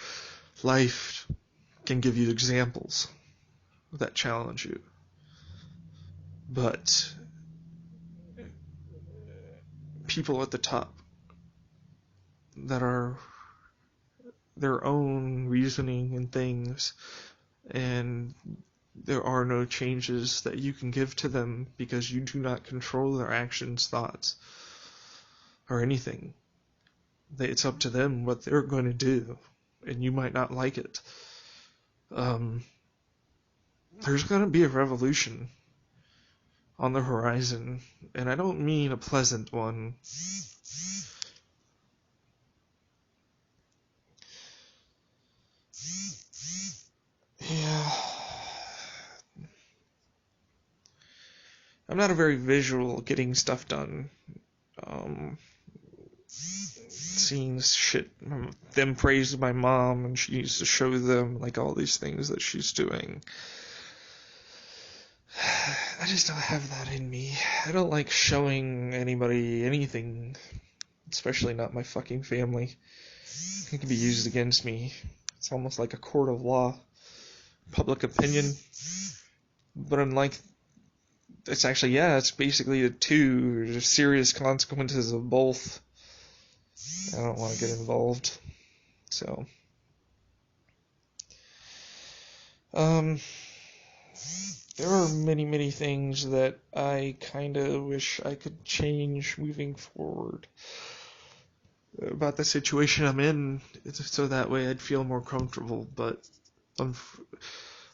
Speaker 1: Life can give you examples that challenge you. But people at the top that are their own reasoning and things, and there are no changes that you can give to them because you do not control their actions, thoughts, or anything. It's up to them what they're going to do, and you might not like it. There's going to be a revolution on the horizon, and I don't mean a pleasant one. Yeah. I'm not a very visual getting stuff done. Seeing shit, them praise my mom, and she used to show them like all these things that she's doing. I just don't have that in me. I don't like showing anybody anything, especially not my fucking family. It can be used against me. It's almost like a court of law, public opinion. But unlike, it's actually, it's basically the two. There's serious consequences of both. I don't want to get involved. So, there are many, many things that I kind of wish I could change moving forward about the situation I'm in, so that way I'd feel more comfortable. But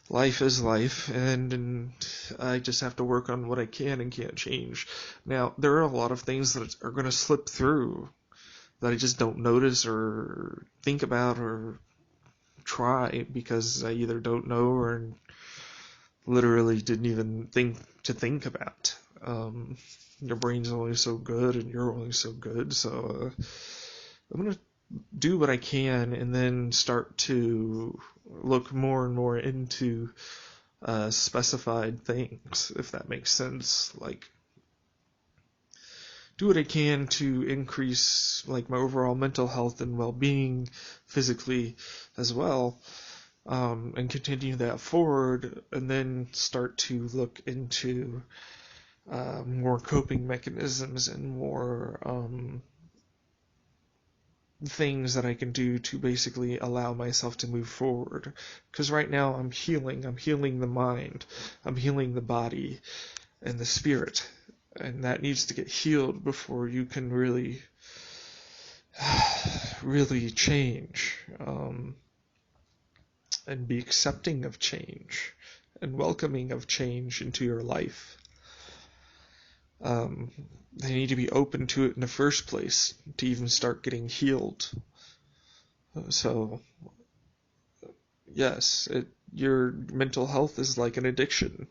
Speaker 1: life is life, and I just have to work on what I can and can't change. Now, there are a lot of things that are going to slip through that I just don't notice or think about or try because I either don't know or literally didn't even think about. Your brain's only so good and you're only so good, so I'm going to do what I can and then start to look more and more into specified things, if that makes sense. Like, do what I can to increase like my overall mental health and well-being physically as well, and continue that forward, and then start to look into more coping mechanisms and more things that I can do to basically allow myself to move forward. Because right now I'm healing the mind, I'm healing the body and the spirit, and that needs to get healed before you can really change, and be accepting of change and welcoming of change into your life. They need to be open to it in the first place to even start getting healed. So, yes, your mental health is like an addiction.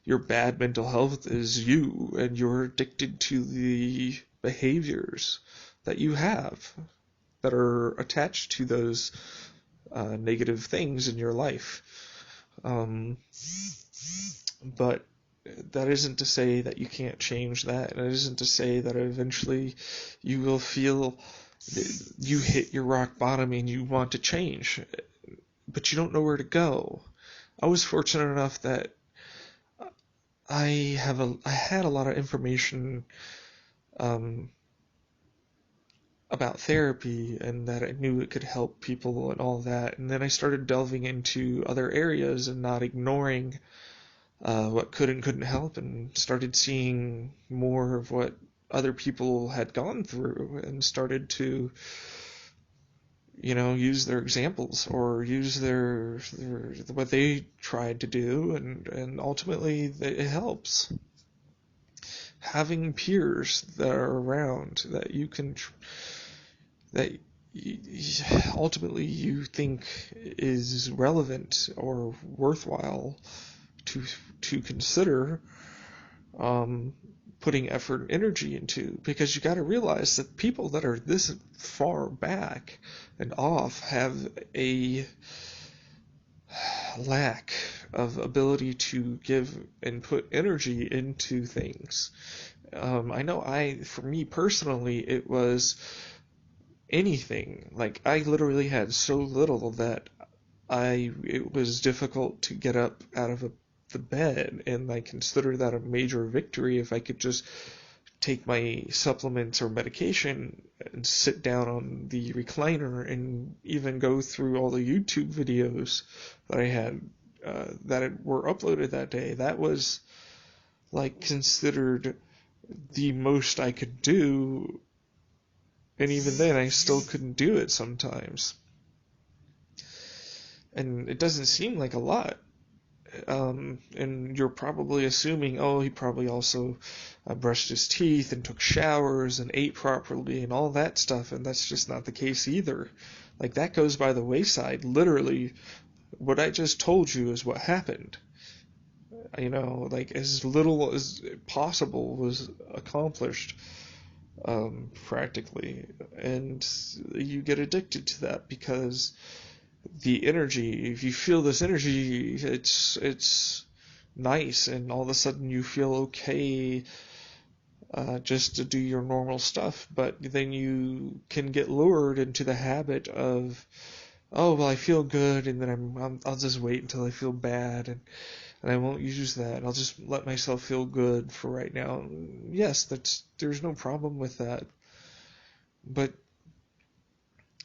Speaker 1: Your bad mental health is you, and you're addicted to the behaviors that you have that are attached to those negative things in your life. But that isn't to say that you can't change that, and it isn't to say that eventually you will feel you hit your rock bottom and you want to change, but you don't know where to go. I was fortunate enough that I had a lot of information um, about therapy and that I knew it could help people and all that, and then I started delving into other areas and not ignoring what could and couldn't help, and started seeing more of what other people had gone through, and started to, use their examples or use their what they tried to do, and ultimately it helps. Having peers that are around that you can that ultimately you think is relevant or worthwhile to consider um, putting effort and energy into, because you got to realize that people that are this far back and off have a lack of ability to give and put energy into things. I know for me personally, it was anything. Like, I literally had so little that it was difficult to get up out of the bed, and I consider that a major victory if I could just take my supplements or medication and sit down on the recliner and even go through all the YouTube videos that I had that were uploaded that day. That was like considered the most I could do, and even then I still couldn't do it sometimes. And it doesn't seem like a lot. And you're probably assuming, oh, he probably also brushed his teeth and took showers and ate properly and all that stuff, and that's just not the case either. Like, that goes by the wayside. Literally, what I just told you is what happened. Like, as little as possible was accomplished, practically, and you get addicted to that because the energy, if you feel this energy, it's nice, and all of a sudden you feel okay just to do your normal stuff. But then you can get lured into the habit of, oh, well, I feel good, and then I'll just wait until I feel bad, and I won't use that. I'll just let myself feel good for right now. Yes, there's no problem with that, but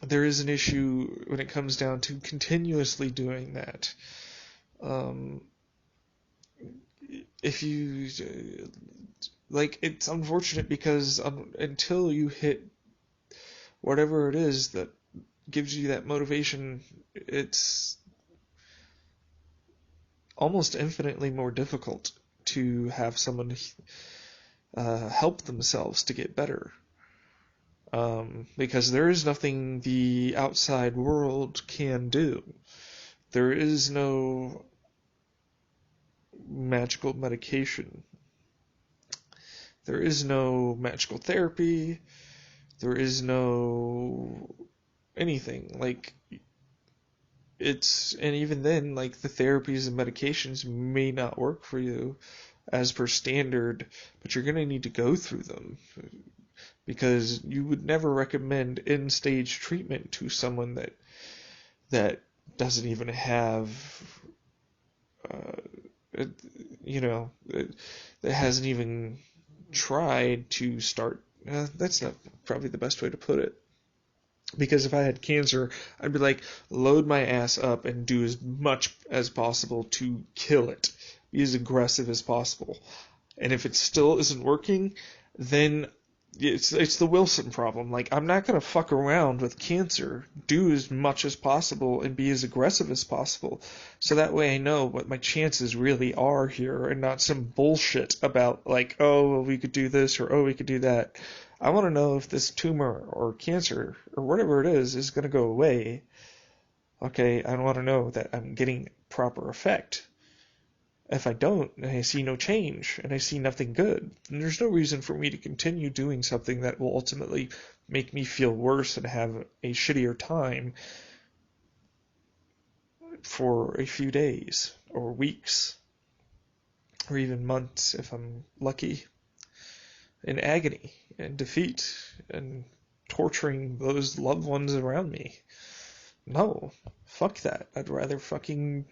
Speaker 1: there is an issue when it comes down to continuously doing that. Um, if you like, it's unfortunate because until you hit whatever it is that gives you that motivation, it's almost infinitely more difficult to have someone help themselves to get better. Because there is nothing the outside world can do. There is no magical medication. There is no magical therapy. There is no anything. Like, and even then, like, the therapies and medications may not work for you as per standard, but you're going to need to go through them, because you would never recommend end-stage treatment to someone that doesn't even have, that hasn't even tried to start. That's not probably the best way to put it. Because if I had cancer, I'd be like, load my ass up and do as much as possible to kill it. Be as aggressive as possible. And if it still isn't working, then it's the Wilson problem. Like, I'm not gonna fuck around with cancer. Do as much as possible and be as aggressive as possible, so that way I know what my chances really are here, and not some bullshit about, like, oh, well, we could do this, or oh, we could do that. I want to know if this tumor or cancer or whatever it is gonna go away. Okay, I want to know that I'm getting proper effect. If I don't, and I see no change, and I see nothing good, then there's no reason for me to continue doing something that will ultimately make me feel worse and have a shittier time for a few days or weeks. or even months if I'm lucky, in agony and defeat and torturing those loved ones around me. No, fuck that. I'd rather fucking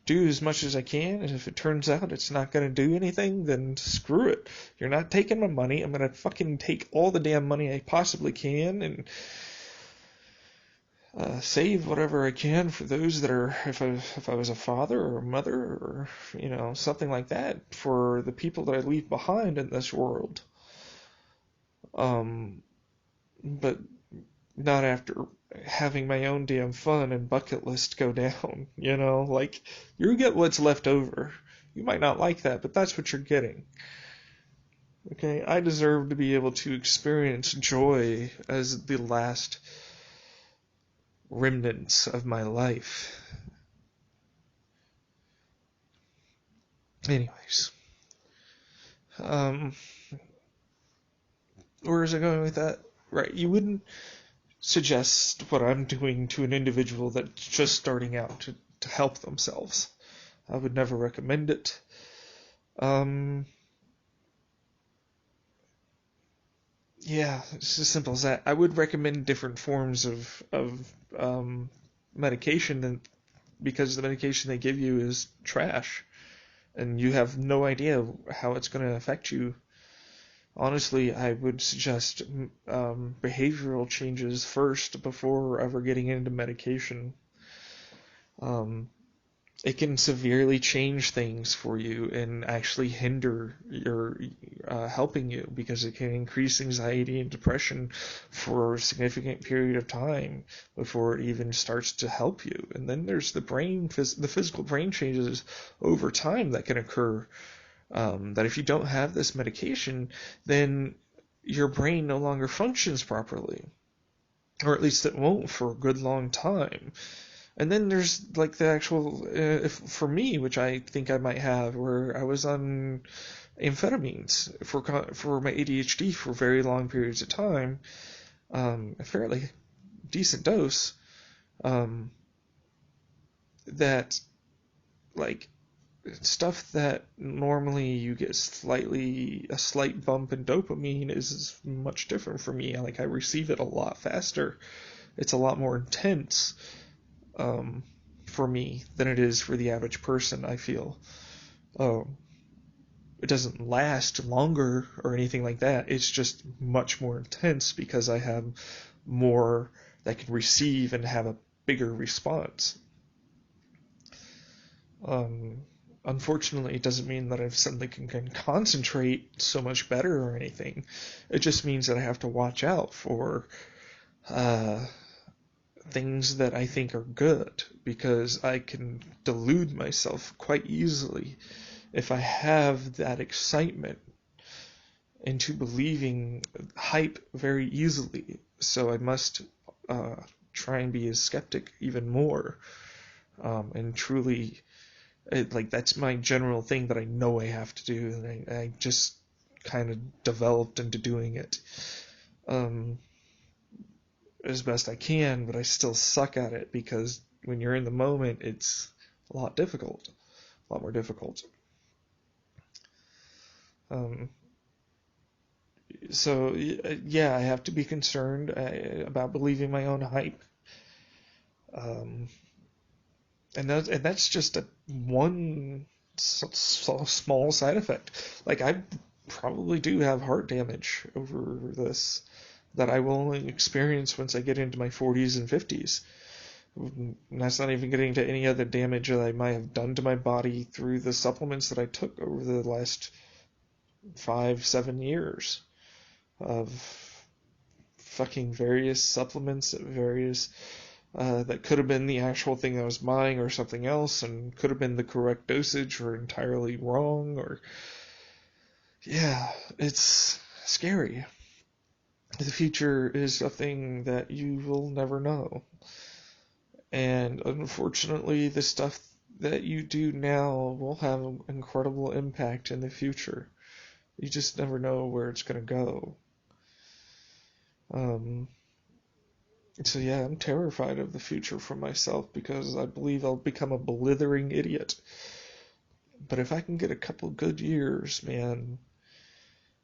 Speaker 1: do as much as I can, and if it turns out it's not going to do anything, then screw it. You're not taking my money. I'm going to fucking take all the damn money I possibly can and save whatever I can for those that are, if I was a father or a mother or, something like that, for the people that I leave behind in this world. But not after having my own damn fun and bucket list go down, like, you get what's left over. You might not like that, but that's what you're getting. Okay, I deserve to be able to experience joy as the last remnants of my life. Anyways, where is I going with that? Right, you wouldn't suggest what I'm doing to an individual that's just starting out to help themselves. I would never recommend it. Yeah, it's as simple as that. I would recommend different forms of medication, because the medication they give you is trash, and you have no idea how it's going to affect you. Honestly, I would suggest behavioral changes first before ever getting into medication. It can severely change things for you and actually hinder your helping you, because it can increase anxiety and depression for a significant period of time before it even starts to help you. And then there's the physical brain changes over time that can occur. That if you don't have this medication, then your brain no longer functions properly, or at least it won't for a good long time. And then there's like the actual, for me, which I think I might have, where I was on amphetamines for my ADHD for very long periods of time, a fairly decent dose, that, like, stuff that normally you get a slight bump in dopamine is much different for me. Like, I receive it a lot faster. It's a lot more intense for me than it is for the average person, I feel. It doesn't last longer or anything like that. It's just much more intense because I have more that can receive and have a bigger response. Unfortunately, it doesn't mean that I suddenly can concentrate so much better or anything. It just means that I have to watch out for things that I think are good, because I can delude myself quite easily if I have that excitement into believing hype very easily. So I must try and be a skeptic even more, and truly, that's my general thing that I know I have to do, and I just kind of developed into doing it as best I can, but I still suck at it, because when you're in the moment, it's a lot more difficult. So yeah, I have to be concerned about believing my own hype, and that's just one small side effect. Like, I probably do have heart damage over this that I will only experience once I get into my 40s and 50s. And that's not even getting to any other damage that I might have done to my body through the supplements that I took over the last 5-7 years of fucking various supplements, various that could have been the actual thing I was buying or something else, and could have been the correct dosage or entirely wrong, or yeah, it's scary. The future is a thing that you will never know. And unfortunately, the stuff that you do now will have an incredible impact in the future. You just never know where it's going to go. So yeah, I'm terrified of the future for myself, because I believe I'll become a blithering idiot. But if I can get a couple good years, man,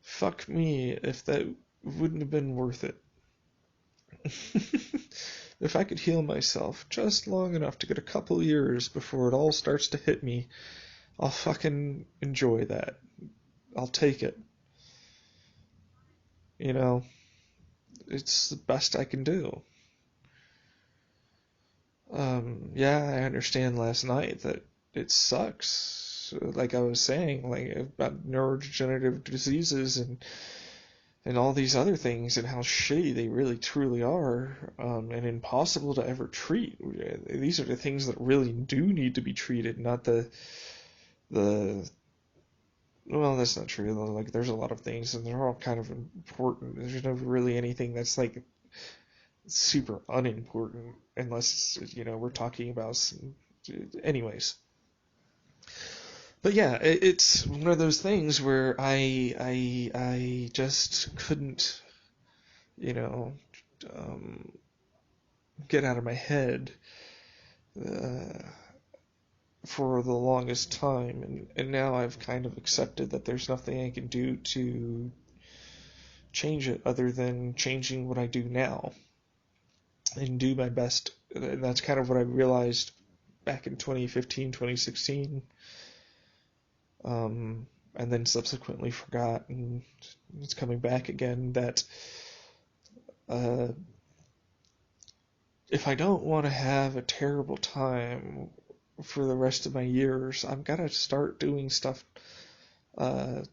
Speaker 1: fuck me if that wouldn't have been worth it. If I could heal myself just long enough to get a couple years before it all starts to hit me, I'll fucking enjoy that. I'll take it. You know, it's the best I can do. Yeah, I understand last night that it sucks. Like I was saying, like about neurodegenerative diseases and all these other things and how shitty they really truly are, and impossible to ever treat. These are the things that really do need to be treated, not the well, that's not true though. Like there's a lot of things and they're all kind of important. There's no really anything that's like super unimportant unless we're talking about some, anyways. But yeah, it's one of those things where I just couldn't, you know, um, get out of my head uh, for the longest time, and now I've kind of accepted that there's nothing I can do to change it other than changing what I do now and do my best. And that's kind of what I realized back in 2015, 2016. And then subsequently forgot, and it's coming back again, that uh, if I don't want to have a terrible time for the rest of my years, I've got to start doing stuff, uh,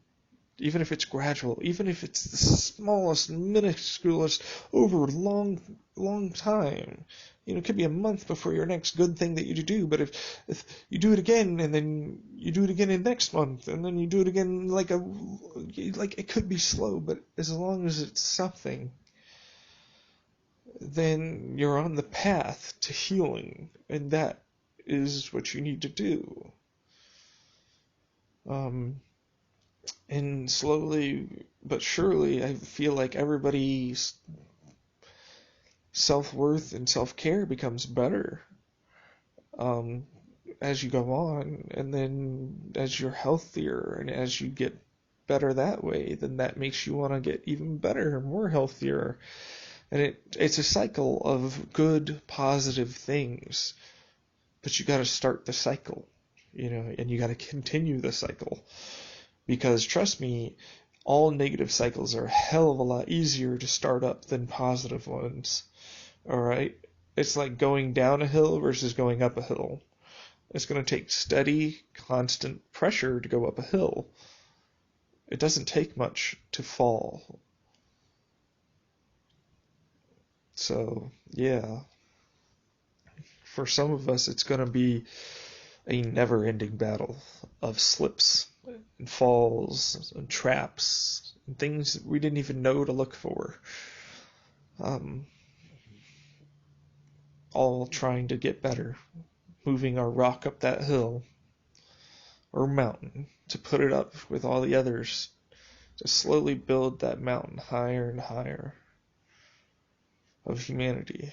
Speaker 1: even if it's gradual, even if it's the smallest, minusculest, over a long, long time. It could be a month before your next good thing that you do, but if you do it again, and then you do it again in next month, and then you do it again, like it could be slow, but as long as it's something, then you're on the path to healing, and that is what you need to do. Um, and slowly but surely, I feel like everybody's self-worth and self-care becomes better um, as you go on, and then as you're healthier and as you get better that way, then that makes you want to get even better, more healthier, and it's a cycle of good, positive things, but you got to start the cycle, and you got to continue the cycle, because trust me, all negative cycles are a hell of a lot easier to start up than positive ones. All right? It's like going down a hill versus going up a hill. It's going to take steady, constant pressure to go up a hill. It doesn't take much to fall. So, yeah. For some of us, it's going to be a never-ending battle of slips and falls and traps and things we didn't even know to look for. Um, all trying to get better, moving our rock up that hill or mountain to put it up with all the others, to slowly build that mountain higher and higher of humanity.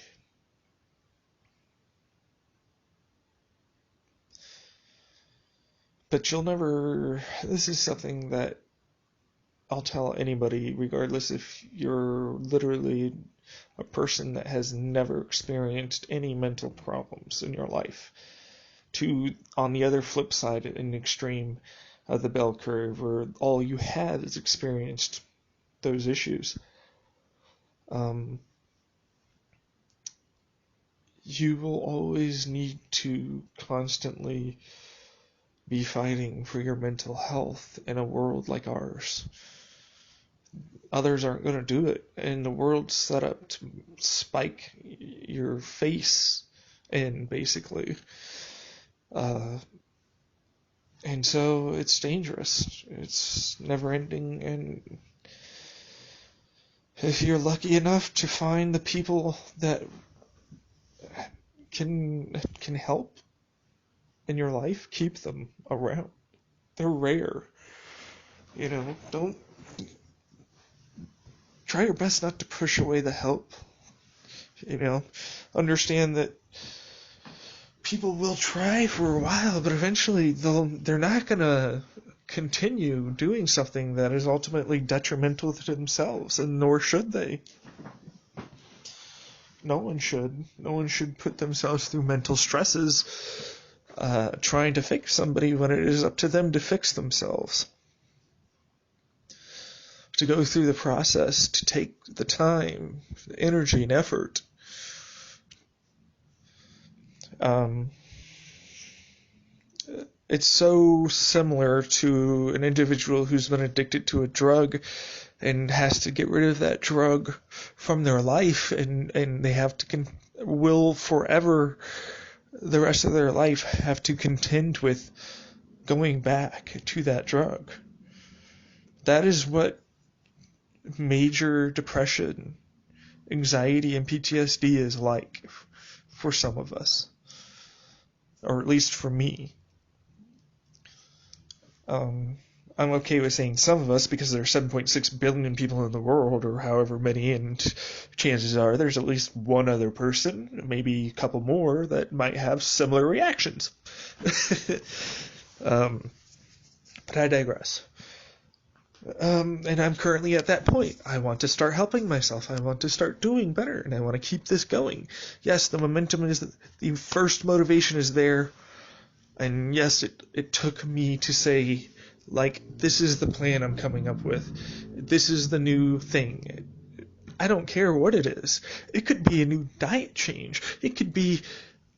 Speaker 1: But you'll never, this is something that I'll tell anybody, regardless if you're literally a person that has never experienced any mental problems in your life, to, on the other flip side, an extreme of the bell curve, where all you had is experienced those issues. You will always need to constantly be fighting for your mental health in a world like ours. Others aren't going to do it, and the world's set up to spike your face in, basically. And so it's dangerous. It's never ending, and if you're lucky enough to find the people that can help in your life, keep them around. They're rare. Don't try your best not to push away the help. Understand that people will try for a while, but eventually they're not gonna continue doing something that is ultimately detrimental to themselves, and nor should they. No one should. No one should put themselves through mental stresses trying to fix somebody when it is up to them to fix themselves. To go through the process, to take the time, the energy, and effort. It's so similar to an individual who's been addicted to a drug and has to get rid of that drug from their life, and they have to will forever, the rest of their life, have to contend with going back to that drug. That is what major depression, anxiety, and PTSD is like for some of us, or at least for me. I'm okay with saying some of us because there are 7.6 billion people in the world, or however many, and chances are there's at least one other person, maybe a couple more, that might have similar reactions. But I digress. And I'm currently at that point. I want to start helping myself. I want to start doing better, and I want to keep this going. Yes, the momentum is, the first motivation is there, and yes, it took me to say, like, this is the plan I'm coming up with. This is the new thing. I don't care what it is. It could be a new diet change. It could be,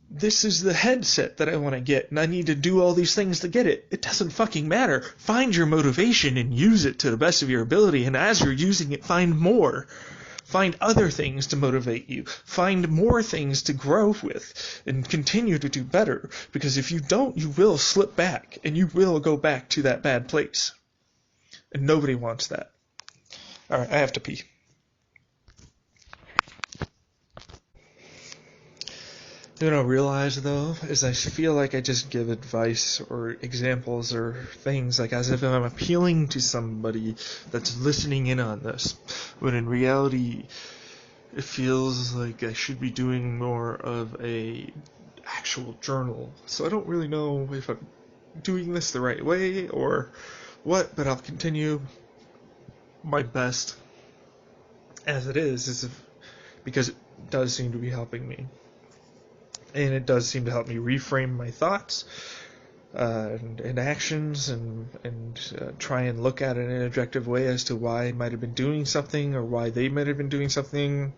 Speaker 1: this is the headset that I want to get, and I need to do all these things to get it. It doesn't fucking matter. Find your motivation and use it to the best of your ability, and as you're using it, find more. Find other things to motivate you. Find more things to grow with and continue to do better. Because if you don't, you will slip back and you will go back to that bad place. And nobody wants that. Alright, I have to pee. What I realize, though, is I feel like I just give advice or examples or things like as if I'm appealing to somebody that's listening in on this, when in reality it feels like I should be doing more of a actual journal. So I don't really know if I'm doing this the right way or what, but I'll continue my best as it is because it does seem to be helping me. And it does seem to help me reframe my thoughts and actions and try and look at it in an objective way as to why I might have been doing something or why they might have been doing something.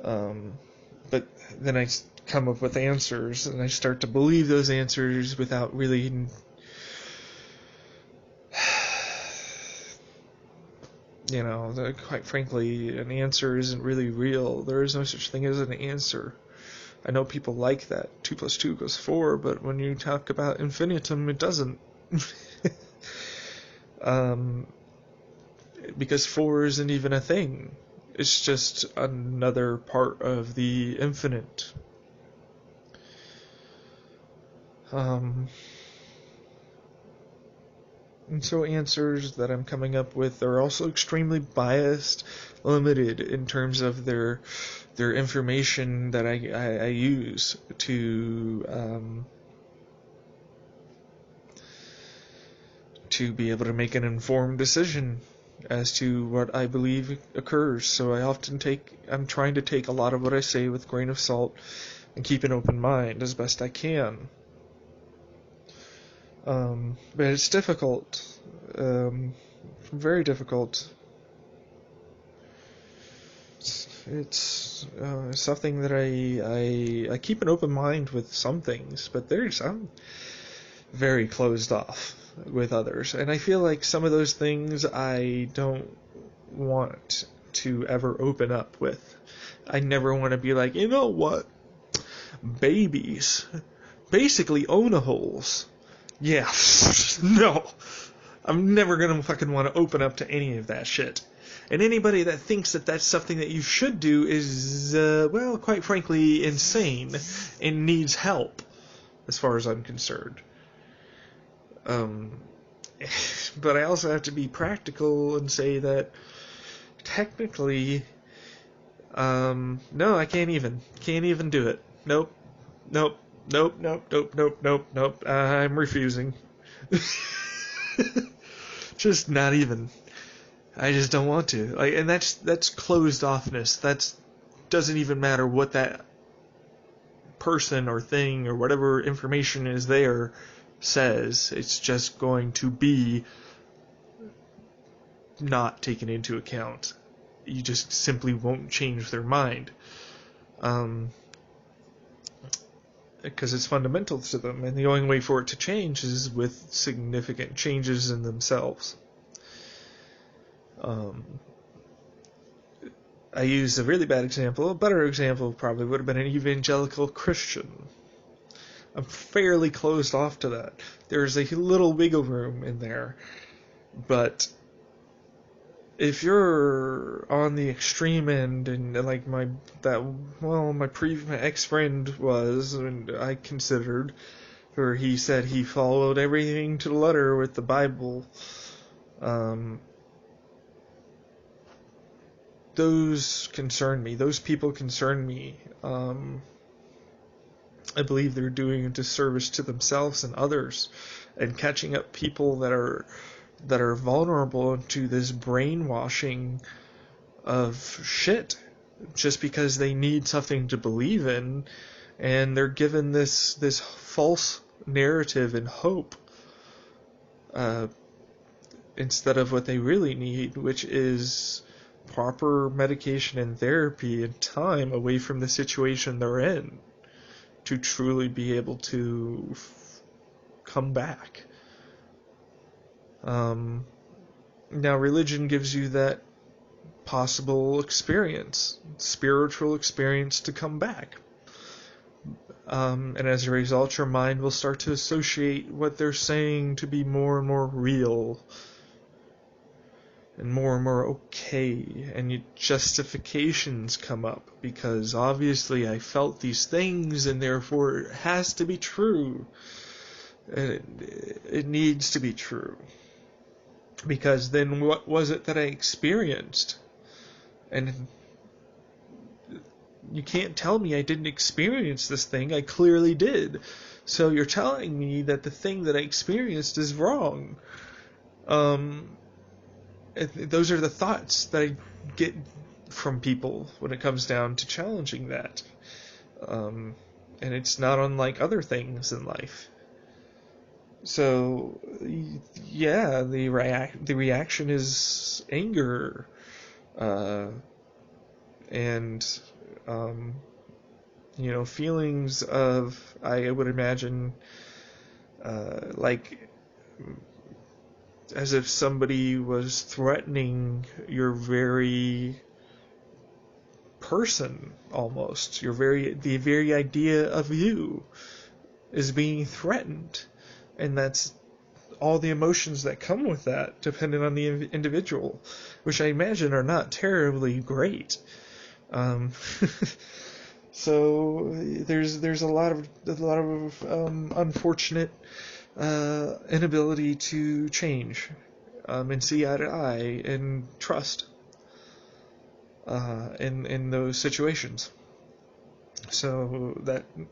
Speaker 1: But then I come up with answers, and I start to believe those answers without really... quite frankly, an answer isn't really real. There is no such thing as an answer. I know people like that, 2 + 2 = 4, but when you talk about infinitum, it doesn't. Because 4 isn't even a thing. It's just another part of the infinite. And so answers that I'm coming up with are also extremely biased, limited in terms of their information that I use to be able to make an informed decision as to what I believe occurs. So I'm trying to take a lot of what I say with a grain of salt and keep an open mind as best I can. But it's difficult, very difficult. It's something that I keep an open mind with some things, but I'm very closed off with others, and I feel like some of those things I don't want to ever open up with. I never want to be like, you know what, babies basically own holes. Yeah, no, I'm never gonna fucking want to open up to any of that shit. And anybody that thinks that that's something that you should do is, well, quite frankly, insane and needs help, as far as I'm concerned. But I also have to be practical and say that technically, no, I can't even do it. Nope. Nope, nope, nope, nope, nope, nope. I'm refusing. Just not even. I just don't want to. Like, and that's closed offness. That's doesn't even matter what that person or thing or whatever information is there says. It's just going to be not taken into account. You just simply won't change their mind. Because it's fundamental to them, and the only way for it to change is with significant changes in themselves. I used a really bad example. A better example probably would have been an evangelical Christian. I'm fairly closed off to that. There's a little wiggle room in there, but if you're on the extreme end, and like my ex-friend was, and I considered, where he said he followed everything to the letter with the Bible, those concern me. Those people concern me. I believe they're doing a disservice to themselves and others, and catching up people that are vulnerable to this brainwashing of shit just because they need something to believe in, and they're given this false narrative and hope instead of what they really need, which is proper medication and therapy and time away from the situation they're in to truly be able to come back. Now, religion gives you that possible experience, spiritual experience, to come back. And as a result, your mind will start to associate what they're saying to be more and more real and more okay, and justifications come up, because obviously I felt these things and therefore it has to be true. And it needs to be true. Because then what was it that I experienced? And you can't tell me I didn't experience this thing. I clearly did. So you're telling me that the thing that I experienced is wrong. Those are the thoughts that I get from people when it comes down to challenging that. And it's not unlike other things in life. So, yeah, the reaction is anger, and feelings of, I would imagine, like as if somebody was threatening your very person, almost. The very idea of you is being threatened. And that's all the emotions that come with that, depending on the individual, which I imagine are not terribly great. So there's a lot of unfortunate inability to change and see eye to eye and trust in those situations. So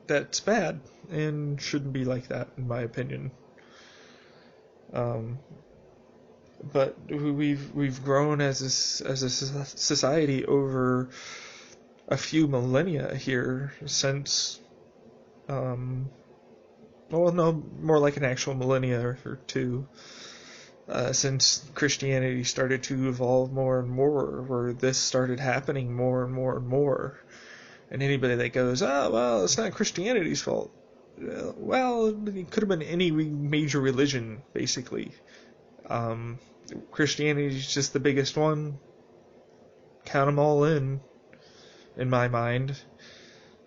Speaker 1: that's bad and shouldn't be like that, in my opinion. But we've grown as a society over a few millennia here since, more like an actual millennia or two, since Christianity started to evolve more and more, where this started happening more and more and more. And anybody that goes, well, it's not Christianity's fault. Well, it could have been any major religion, basically. Christianity is just the biggest one. Count them all in my mind.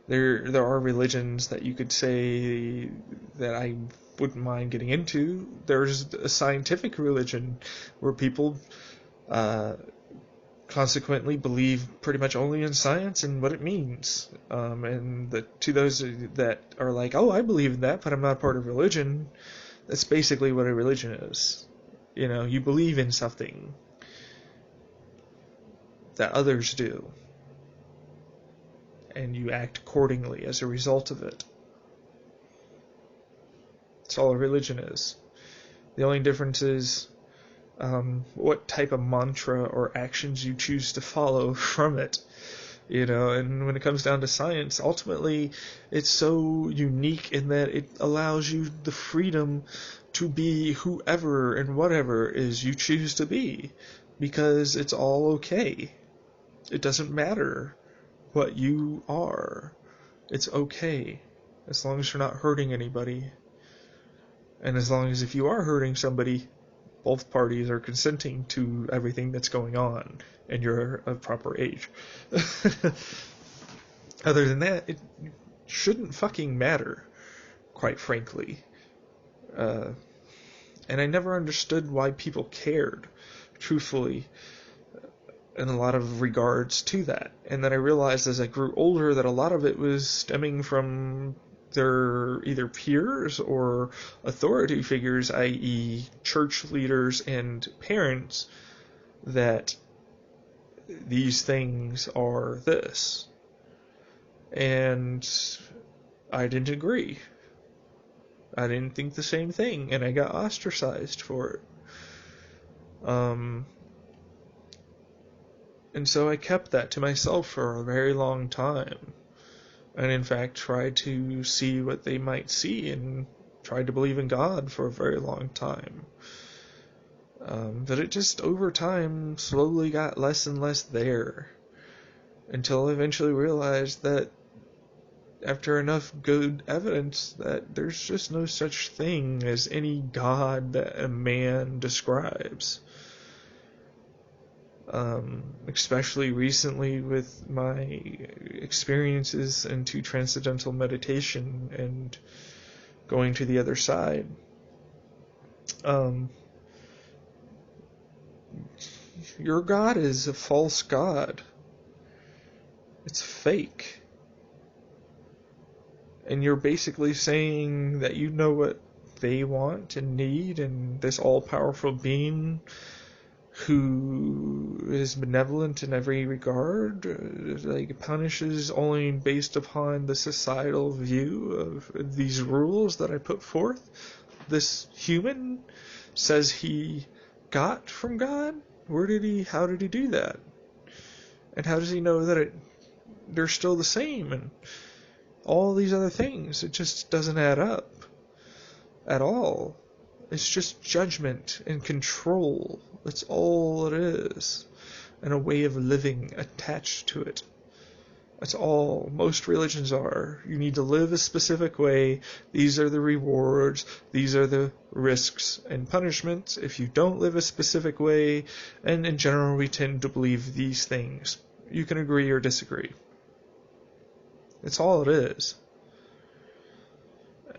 Speaker 1: There are religions that you could say that I wouldn't mind getting into. There's a scientific religion where people consequently believe pretty much only in science and what it means. And to those that are like, oh, I believe in that, but I'm not part of religion, that's basically what a religion is. You believe in something that others do, and you act accordingly as a result of it. That's all a religion is. The only difference is what type of mantra or actions you choose to follow from it. And when it comes down to science, ultimately, it's so unique in that it allows you the freedom to be whoever and whatever is you choose to be, because it's all okay. It doesn't matter what you are. It's okay, as long as you're not hurting anybody. And as long as if you are hurting somebody, both parties are consenting to everything that's going on, and you're of proper age. Other than that, it shouldn't fucking matter, quite frankly. And I never understood why people cared, truthfully, in a lot of regards to that. And then I realized as I grew older that a lot of it was stemming from their either peers or authority figures, i.e. church leaders and parents, that these things are this. And I didn't agree. I didn't think the same thing, and I got ostracized for it. And so I kept that to myself for a very long time. And in fact tried to see what they might see, and tried to believe in God for a very long time. But it just over time slowly got less and less there, until I eventually realized that after enough good evidence that there's just no such thing as any God that a man describes. Especially recently with my experiences into transcendental meditation and going to the other side. Your God is a false God. It's fake. And you're basically saying that you know what they want and need, and this all-powerful being who is benevolent in every regard, punishes only based upon the societal view of these rules that I put forth. This human says he got from God? How did he do that? And how does he know that they're still the same? And all these other things, it just doesn't add up at all. It's just judgment and control. That's all it is. And a way of living attached to it. That's all most religions are. You need to live a specific way. These are the rewards. These are the risks and punishments if you don't live a specific way. And in general, we tend to believe these things. You can agree or disagree. That's all it is.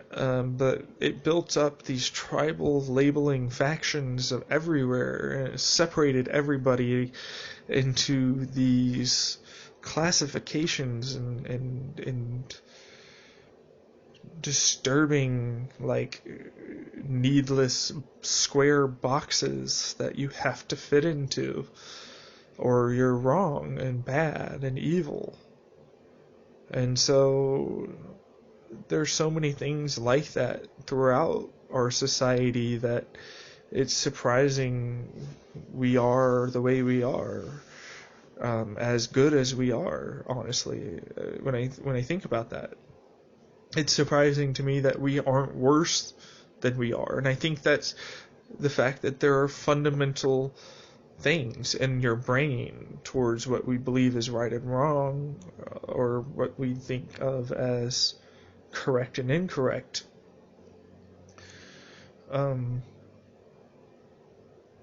Speaker 1: But it built up these tribal labeling factions of everywhere, and it separated everybody into these classifications and disturbing, needless square boxes that you have to fit into, or you're wrong and bad and evil. And so there's so many things like that throughout our society that it's surprising we are the way we are, as good as we are, honestly. When I think about that, it's surprising to me that we aren't worse than we are. And I think that's the fact that there are fundamental things in your brain towards what we believe is right and wrong, or what we think of as correct and incorrect.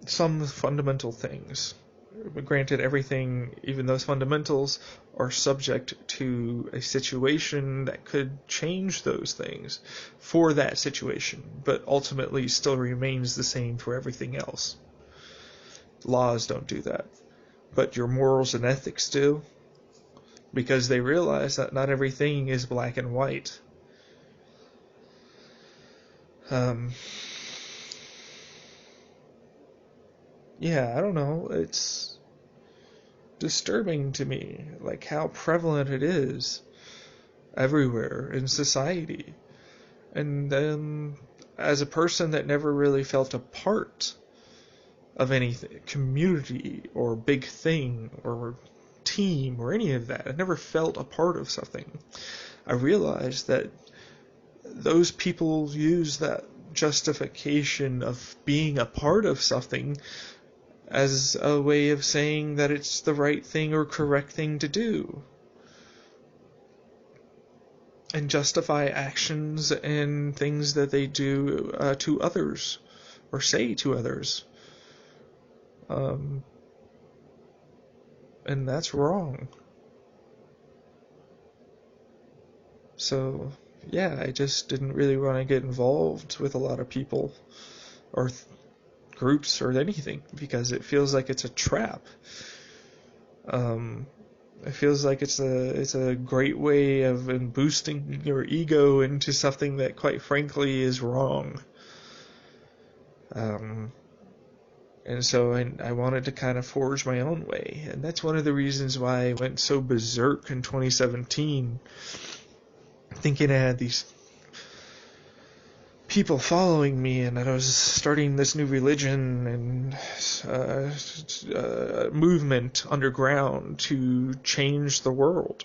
Speaker 1: Some fundamental things. But granted, everything, even those fundamentals, are subject to a situation that could change those things for that situation, but ultimately still remains the same for everything else. Laws don't do that. But your morals and ethics do, because they realize that not everything is black and white. I don't know, it's disturbing to me, how prevalent it is everywhere in society. And then as a person that never really felt a part of any community or big thing or team or any of that, I never felt a part of something. I realized that those people use that justification of being a part of something as a way of saying that it's the right thing or correct thing to do, and justify actions and things that they do to others or say to others. And that's wrong. So, yeah, I just didn't really want to get involved with a lot of people or groups or anything, because it feels like it's a trap. It feels like it's a great way of boosting your ego into something that, quite frankly, is wrong. And so I wanted to kind of forge my own way, and that's one of the reasons why I went so berserk in 2017, thinking I had these people following me and that I was starting this new religion and movement underground to change the world.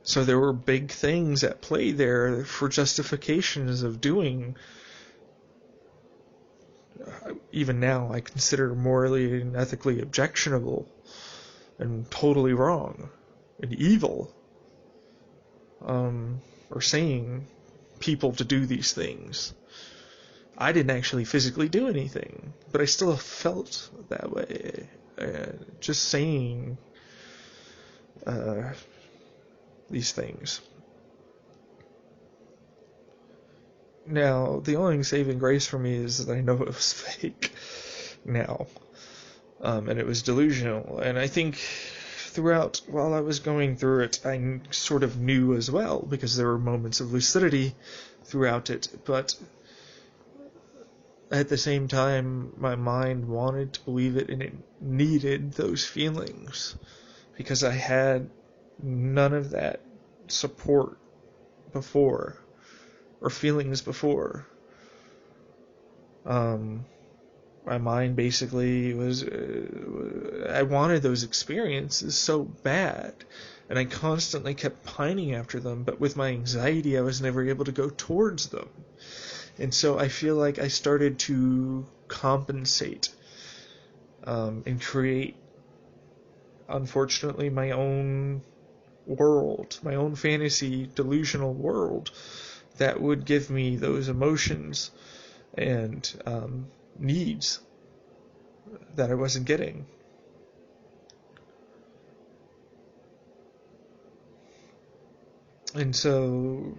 Speaker 1: So there were big things at play there for justifications of doing, even now, I consider morally and ethically objectionable and totally wrong and evil, or saying people to do these things. I didn't actually physically do anything, but I still felt that way. Just saying these things. Now, the only saving grace for me is that I know it was fake now, and it was delusional. And I think throughout, while I was going through it, I sort of knew as well, because there were moments of lucidity throughout it, but at the same time, my mind wanted to believe it, and it needed those feelings, because I had none of that support before, or feelings before. My mind basically was, I wanted those experiences so bad, and I constantly kept pining after them, but with my anxiety I was never able to go towards them. And so I feel like I started to compensate and create, unfortunately, my own world, my own fantasy, delusional world that would give me those emotions and needs that I wasn't getting. And so,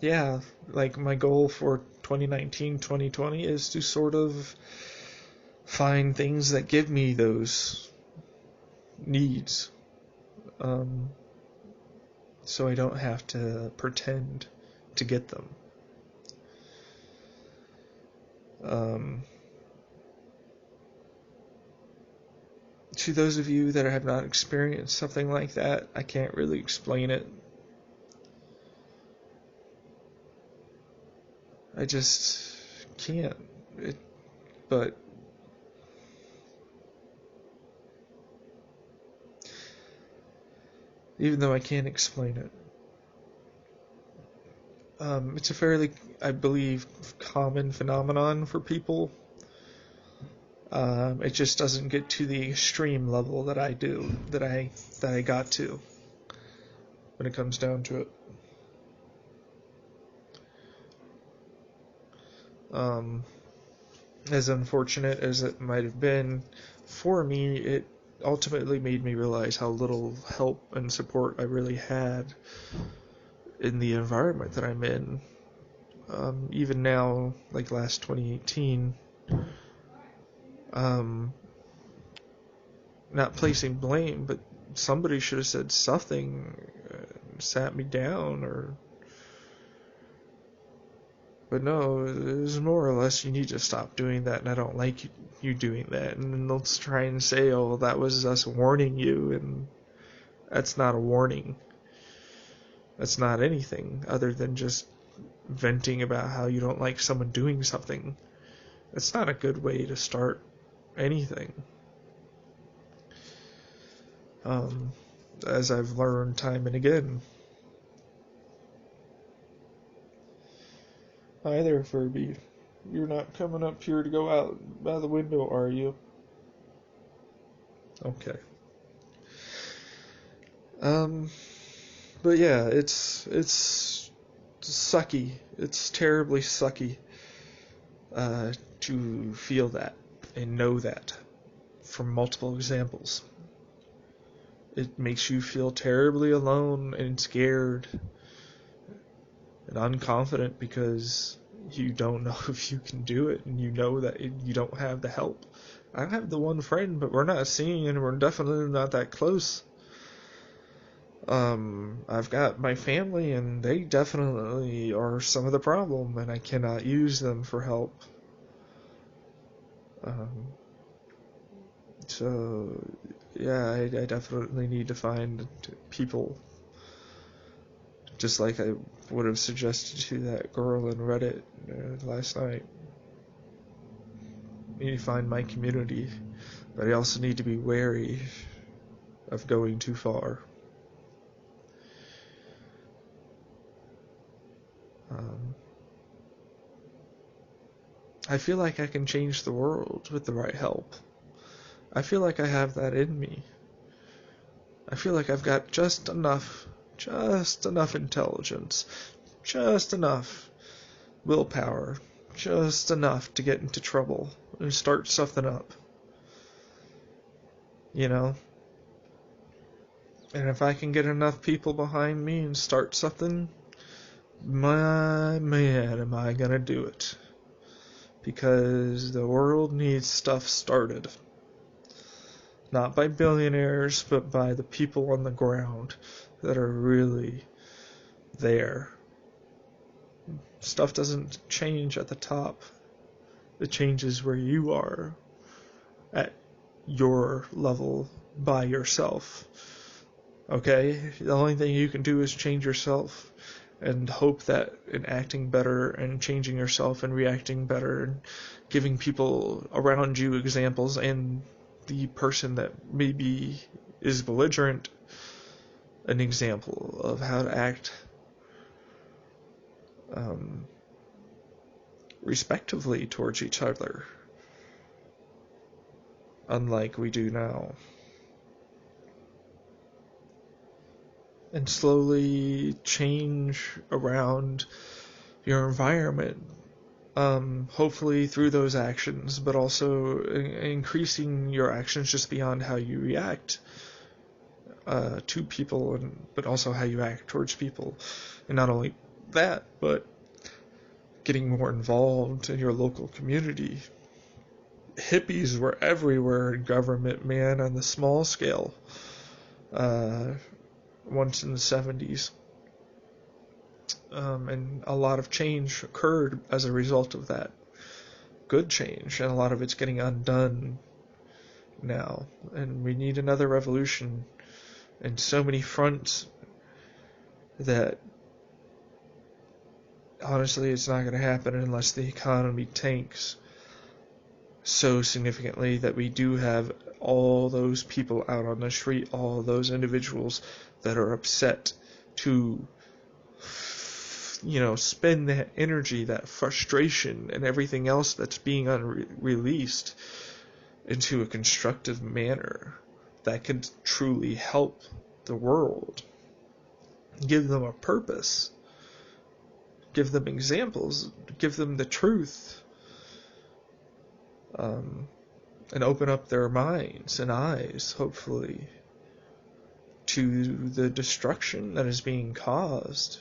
Speaker 1: yeah, like my goal for 2019, 2020 is to sort of find things that give me those needs, so I don't have to pretend to get them. To those of you that have not experienced something like that, I can't really explain it. I just can't. But even though I can't explain it, it's a fairly, I believe, common phenomenon for people. It just doesn't get to the extreme level that I got to when it comes down to it. As unfortunate as it might have been for me, it ultimately made me realize how little help and support I really had in the environment that I'm in. Even now, like last 2018, not placing blame, but somebody should have said something, sat me down, but no, it was more or less, you need to stop doing that, and I don't like you doing that. And then they'll try and say, oh, that was us warning you, and that's not a warning. That's not anything other than just venting about how you don't like someone doing something. It's not a good way to start anything. As I've learned time and again. Hi there, Furby. You're not coming up here to go out by the window, are you? Okay. But yeah, it's sucky. It's terribly sucky to feel that and know that from multiple examples. It makes you feel terribly alone and scared and unconfident because you don't know if you can do it, and you know that you don't have the help. I have the one friend, but we're not seeing, and we're definitely not that close. I've got my family, and they definitely are some of the problem, and I cannot use them for help. So, yeah, I definitely need to find people, just like I would have suggested to that girl in Reddit last night. I need to find my community, but I also need to be wary of going too far. I feel like I can change the world with the right help. I feel like I have that in me. I feel like I've got just enough intelligence, just enough willpower, just enough to get into trouble and start something up. You know? And if I can get enough people behind me and start something, my man, am I gonna do it. Because the world needs stuff started. Not by billionaires, but by the people on the ground that are really there. Stuff doesn't change at the top. It changes where you are at your level by yourself. Okay? The only thing you can do is change yourself and hope that in acting better and changing yourself and reacting better and giving people around you examples, and the person that maybe is belligerent an example of how to act respectively towards each other, unlike we do now. And slowly change around your environment, hopefully through those actions, but also increasing your actions just beyond how you react to people, but also how you act towards people. And not only that, but getting more involved in your local community. Hippies were everywhere in government, man, on the small scale. Once in the 70s. And a lot of change occurred as a result of that. Good change, and a lot of it's getting undone now. And we need another revolution in so many fronts that honestly it's not going to happen unless the economy tanks so significantly that we do have all those people out on the street, all those individuals that are upset to, spend that energy, that frustration, and everything else that's being released into a constructive manner that could truly help the world. Give them a purpose. Give them examples. Give them the truth. And open up their minds and eyes, hopefully, to the destruction that is being caused.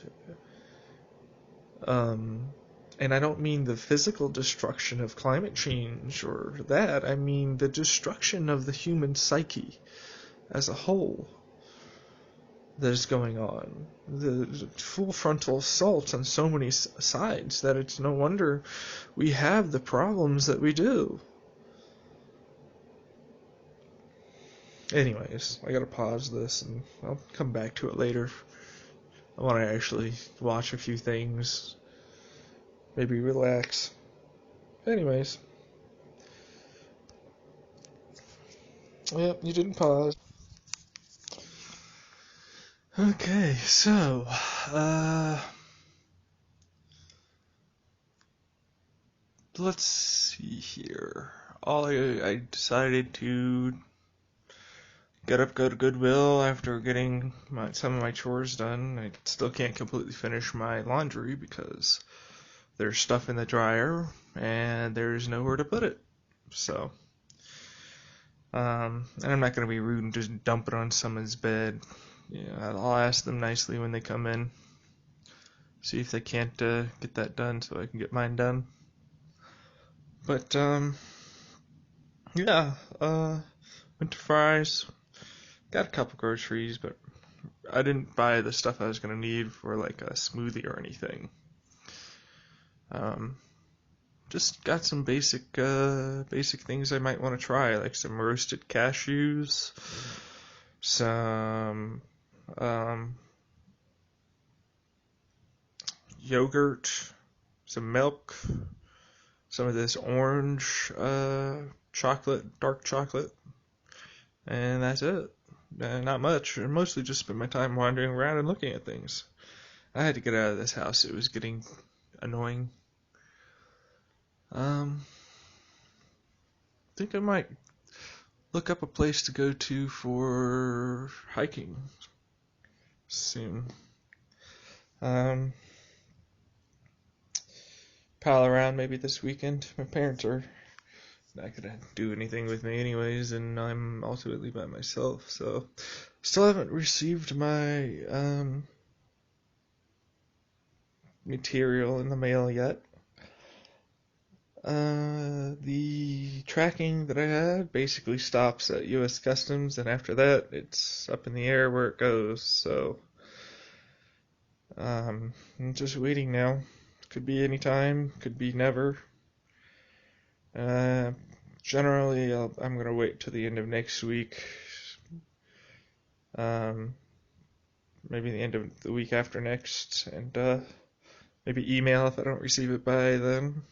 Speaker 1: And I don't mean the physical destruction of climate change or that. I mean the destruction of the human psyche as a whole that is going on. The full frontal assault on so many sides that it's no wonder we have the problems that we do. Anyways, I gotta pause this and I'll come back to it later. I want to actually watch a few things maybe relax. Anyways, yep, you didn't pause. Okay, so, let's see here. I decided to get up, go to Goodwill after getting some of my chores done. I still can't completely finish my laundry because there's stuff in the dryer and there's nowhere to put it. So, and I'm not going to be rude and just dump it on someone's bed. I'll ask them nicely when they come in, see if they can't get that done so I can get mine done. But yeah, went to Fry's, got a couple groceries, but I didn't buy the stuff I was gonna need for like a smoothie or anything. Um, just got some basic things I might want to try, like some roasted cashews, some yogurt, some milk, some of this orange chocolate, dark chocolate, and that's it. Not much. I mostly just spent my time wandering around and looking at things. I had to get out of this house. It was getting annoying. I think I might look up a place to go to for hiking soon. Um, Pal around maybe this weekend. My parents are not gonna do anything with me anyways, and I'm ultimately by myself, so still haven't received my material in the mail yet. The tracking that I had basically stops at U.S. Customs, and after that, it's up in the air where it goes. So, I'm just waiting now. Could be any time, could be never. Uh, Generally, I'm gonna wait till the end of next week. Um, Maybe the end of the week after next, and maybe email if I don't receive it by then.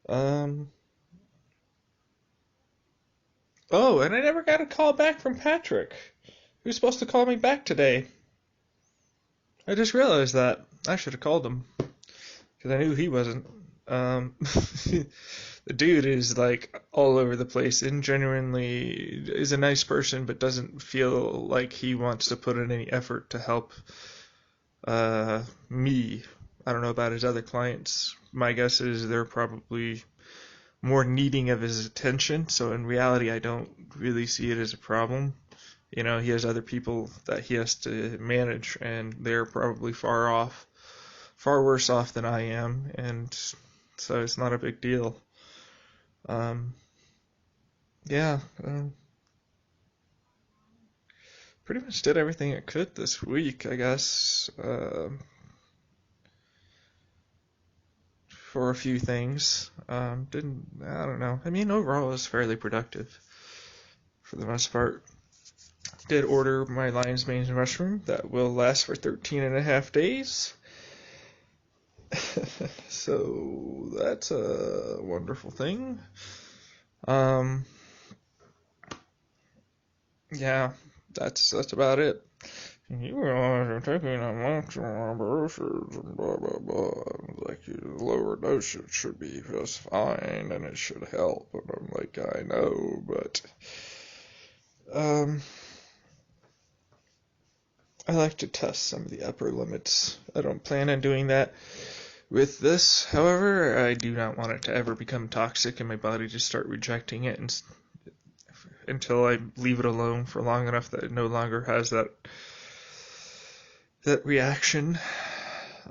Speaker 1: Um, oh, and I never got a call back from Patrick. He was supposed to call me back today. I just realized that. I should have called him because I knew he wasn't. The dude is like all over the place and genuinely is a nice person, but doesn't feel like he wants to put in any effort to help me. I don't know about his other clients. My guess is they're probably more needing of his attention. So in reality, I don't really see it as a problem. He has other people that he has to manage, and they're probably far worse off than I am, and so it's not a big deal. Um, yeah, pretty much did everything I could this week, I guess, for a few things. I don't know. I mean, overall, it was fairly productive for the most part. Did order my lion's mane mushroom that will last for 13 and a half days. So that's a wonderful thing. Um, yeah, that's about it. You are taking a maximum doses and blah blah blah. Like lower doses should be just fine and it should help. And I'm like, I know, but um, I like to test some of the upper limits. I don't plan on doing that with this. However, I do not want it to ever become toxic and my body just start rejecting it until I leave it alone for long enough that it no longer has that reaction.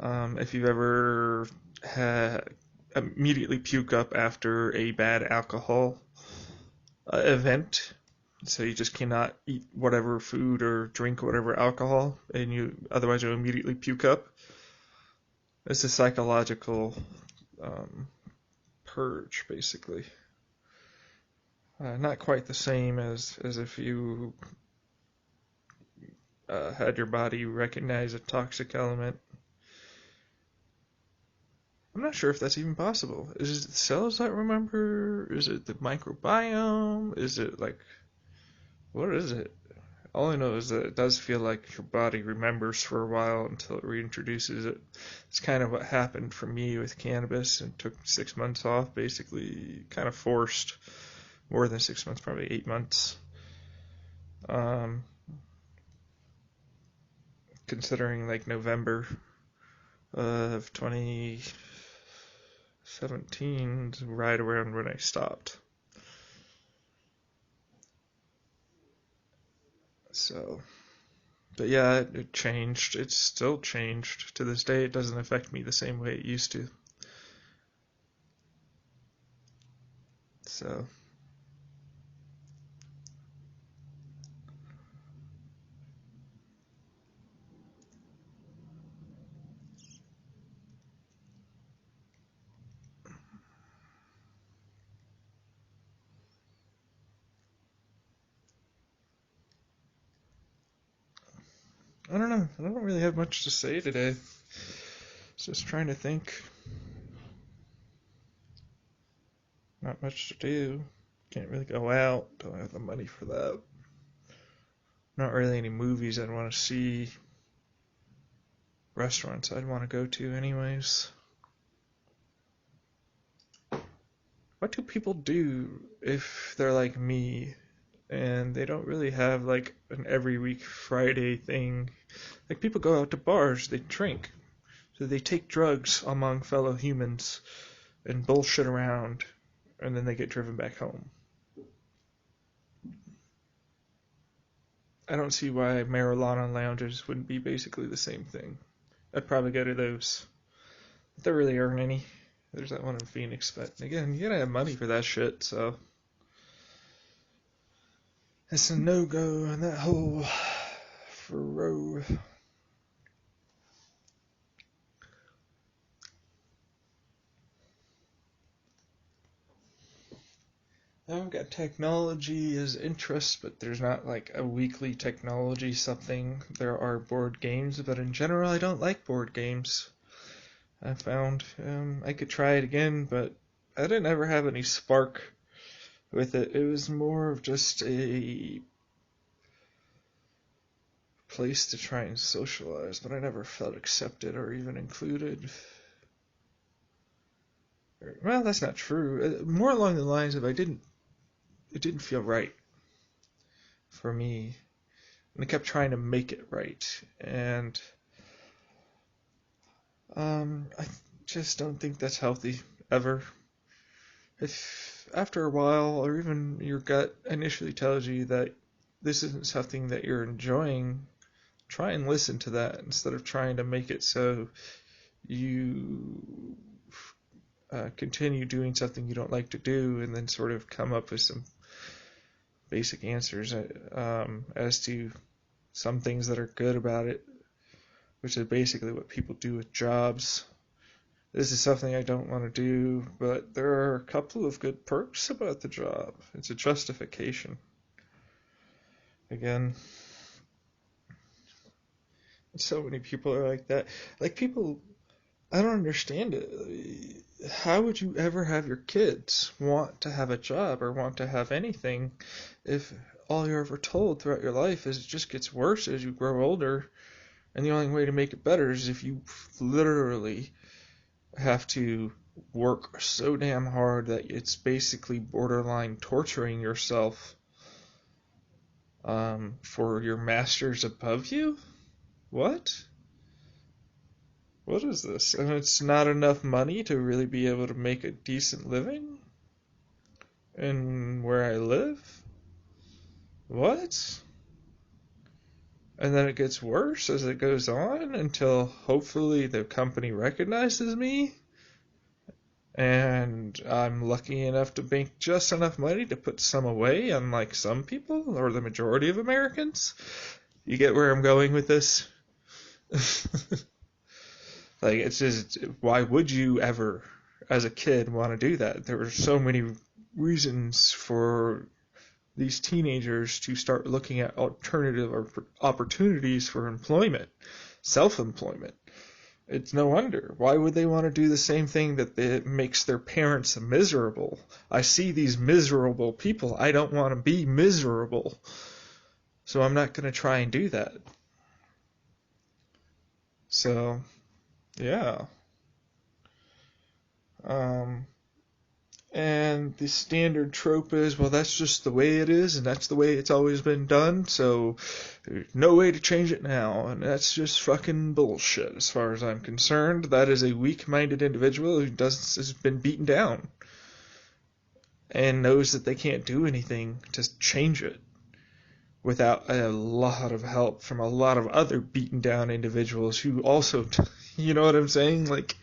Speaker 1: If you've ever had immediately puke up after a bad alcohol event, so you just cannot eat whatever food or drink whatever alcohol, and otherwise you'll immediately puke up. It's a psychological purge, basically. Not quite the same as if you had your body recognize a toxic element. I'm not sure if that's even possible. Is it the cells that remember? Is it the microbiome? Is it like, what is it? All I know is that it does feel like your body remembers for a while until it reintroduces it. It's kind of what happened for me with cannabis, and took 6 months off, basically kind of forced. More than 6 months, probably 8 months. Um, Considering like November of 2017, right around when I stopped. So, but yeah, it changed. It's still changed. To this day, it doesn't affect me the same way it used to. So, I don't know. I don't really have much to say today. Just trying to think. Not much to do. Can't really go out. Don't have the money for that. Not really any movies I'd want to see. Restaurants I'd want to go to anyways. What do people do if they're like me and they don't really have like an every week Friday thing? Like people go out to bars, they drink, so they take drugs among fellow humans and bullshit around, and then they get driven back home. I don't see why marijuana lounges wouldn't be basically the same thing. I'd probably go to those. There really aren't any. There's that one in Phoenix, but again, you gotta have money for that shit, so it's a no-go on that whole for row. I've got technology as interest, but there's not like a weekly technology something. There are board games, but in general, I don't like board games. I found I could try it again, but I didn't ever have any spark with it. It was more of just a place to try and socialize, but I never felt accepted or even included. Well, that's not true. More along the lines of it didn't feel right for me, and I kept trying to make it right, and I just don't think that's healthy ever. If after a while, or even your gut initially tells you that this isn't something that you're enjoying, try and listen to that instead of trying to make it so you continue doing something you don't like to do, and then sort of come up with some basic answers as to some things that are good about it, which is basically what people do with jobs. This is something I don't want to do, but there are a couple of good perks about the job. It's a justification. Again, so many people are like that. Like people, I don't understand it. How would you ever have your kids want to have a job or want to have anything if all you're ever told throughout your life is it just gets worse as you grow older, and the only way to make it better is if you literally have to work so damn hard that it's basically borderline torturing yourself for your masters above you? What? What is this? And it's not enough money to really be able to make a decent living in where I live? What? And then it gets worse as it goes on until hopefully the company recognizes me and I'm lucky enough to make just enough money to put some away, unlike some people or the majority of Americans. You get where I'm going with this? Like, it's just, why would you ever, as a kid, want to do that? There were so many reasons for these teenagers to start looking at alternative or opportunities for employment, self-employment. It's no wonder. Why would they want to do the same thing that makes their parents miserable? I see these miserable people. I don't want to be miserable. So I'm not going to try and do that. So, yeah. Um, and the standard trope is, well, that's just the way it is, and that's the way it's always been done, so there's no way to change it now. And that's just fucking bullshit as far as I'm concerned. That is a weak-minded individual who has been beaten down and knows that they can't do anything to change it without a lot of help from a lot of other beaten down individuals who also, you know what I'm saying? Like,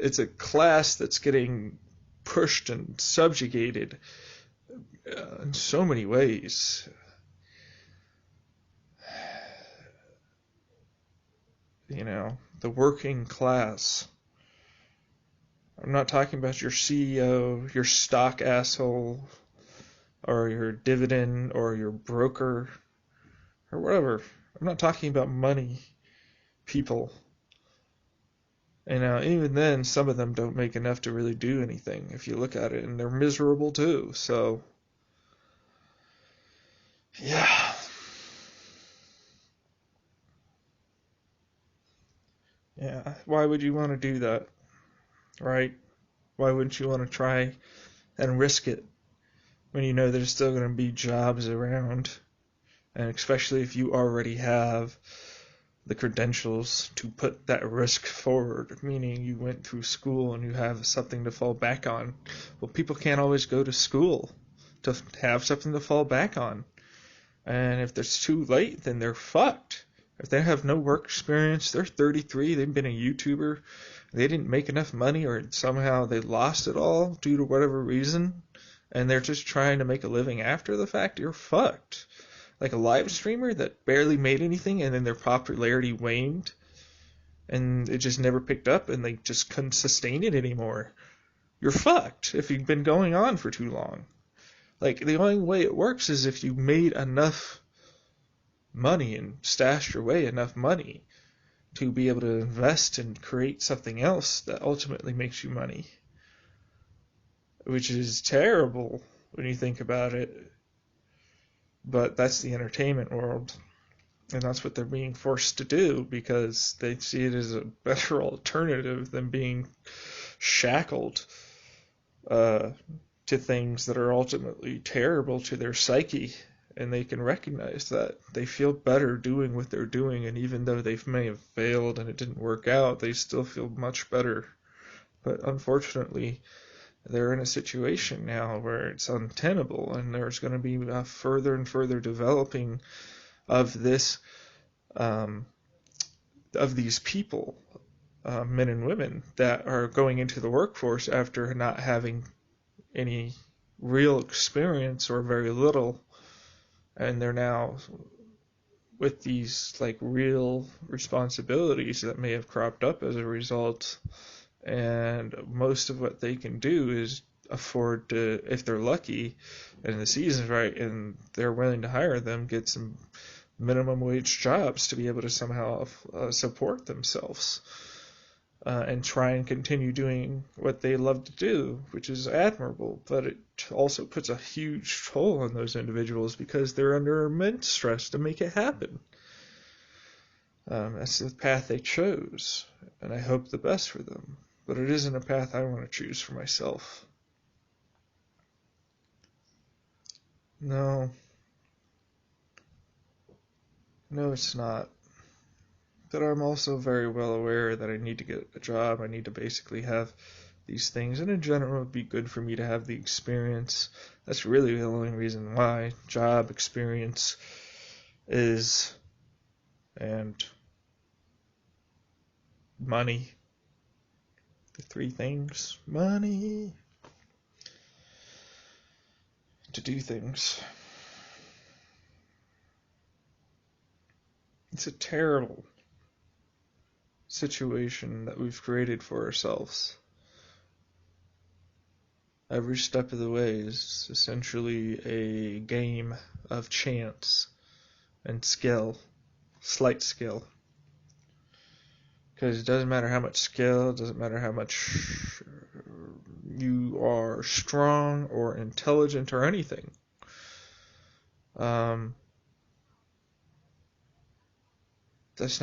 Speaker 1: it's a class that's getting pushed and subjugated in so many ways. You know, the working class. I'm not talking about your CEO, your stock asshole, or your dividend, or your broker, or whatever. I'm not talking about money people. And even then, some of them don't make enough to really do anything if you look at it, and they're miserable too. So, yeah. Yeah. Why would you want to do that, right? Why wouldn't you want to try and risk it when you know there's still going to be jobs around? And especially if you already have the credentials to put that risk forward, meaning you went through school and you have something to fall back on. Well, people can't always go to school to have something to fall back on. And if it's too late, then they're fucked. If they have no work experience, they're 33, they've been a YouTuber, they didn't make enough money, or somehow they lost it all due to whatever reason, and they're just trying to make a living after the fact, you're fucked. Like a live streamer that barely made anything and then their popularity waned and it just never picked up and they just couldn't sustain it anymore. You're fucked if you've been going on for too long. Like, the only way it works is if you made enough money and stashed away enough money to be able to invest and create something else that ultimately makes you money. Which is terrible when you think about it. But that's the entertainment world. And that's what they're being forced to do because they see it as a better alternative than being shackled to things that are ultimately terrible to their psyche. And they can recognize that. They feel better doing what they're doing, and even though they may have failed and it didn't work out, they still feel much better. But unfortunately, they're in a situation now where it's untenable, and there's going to be a further and further developing of this, of these people, men and women, that are going into the workforce after not having any real experience or very little, and they're now with these like real responsibilities that may have cropped up as a result, and most of what they can do is afford to, if they're lucky and the season's right and they're willing to hire them, get some minimum wage jobs to be able to somehow support themselves and try and continue doing what they love to do, which is admirable. But it also puts a huge toll on those individuals because they're under immense stress to make it happen. That's the path they chose, and I hope the best for them. But it isn't a path I want to choose for myself. No. No, it's not. But I'm also very well aware that I need to get a job. I need to basically have these things, and in general, it would be good for me to have the experience. That's really the only reason why. Job, experience is, and money. The three things. Money. To do things. It's a terrible situation that we've created for ourselves. Every step of the way is essentially a game of chance and skill, slight skill. Because it doesn't matter how much skill, it doesn't matter how much you are strong or intelligent or anything. That's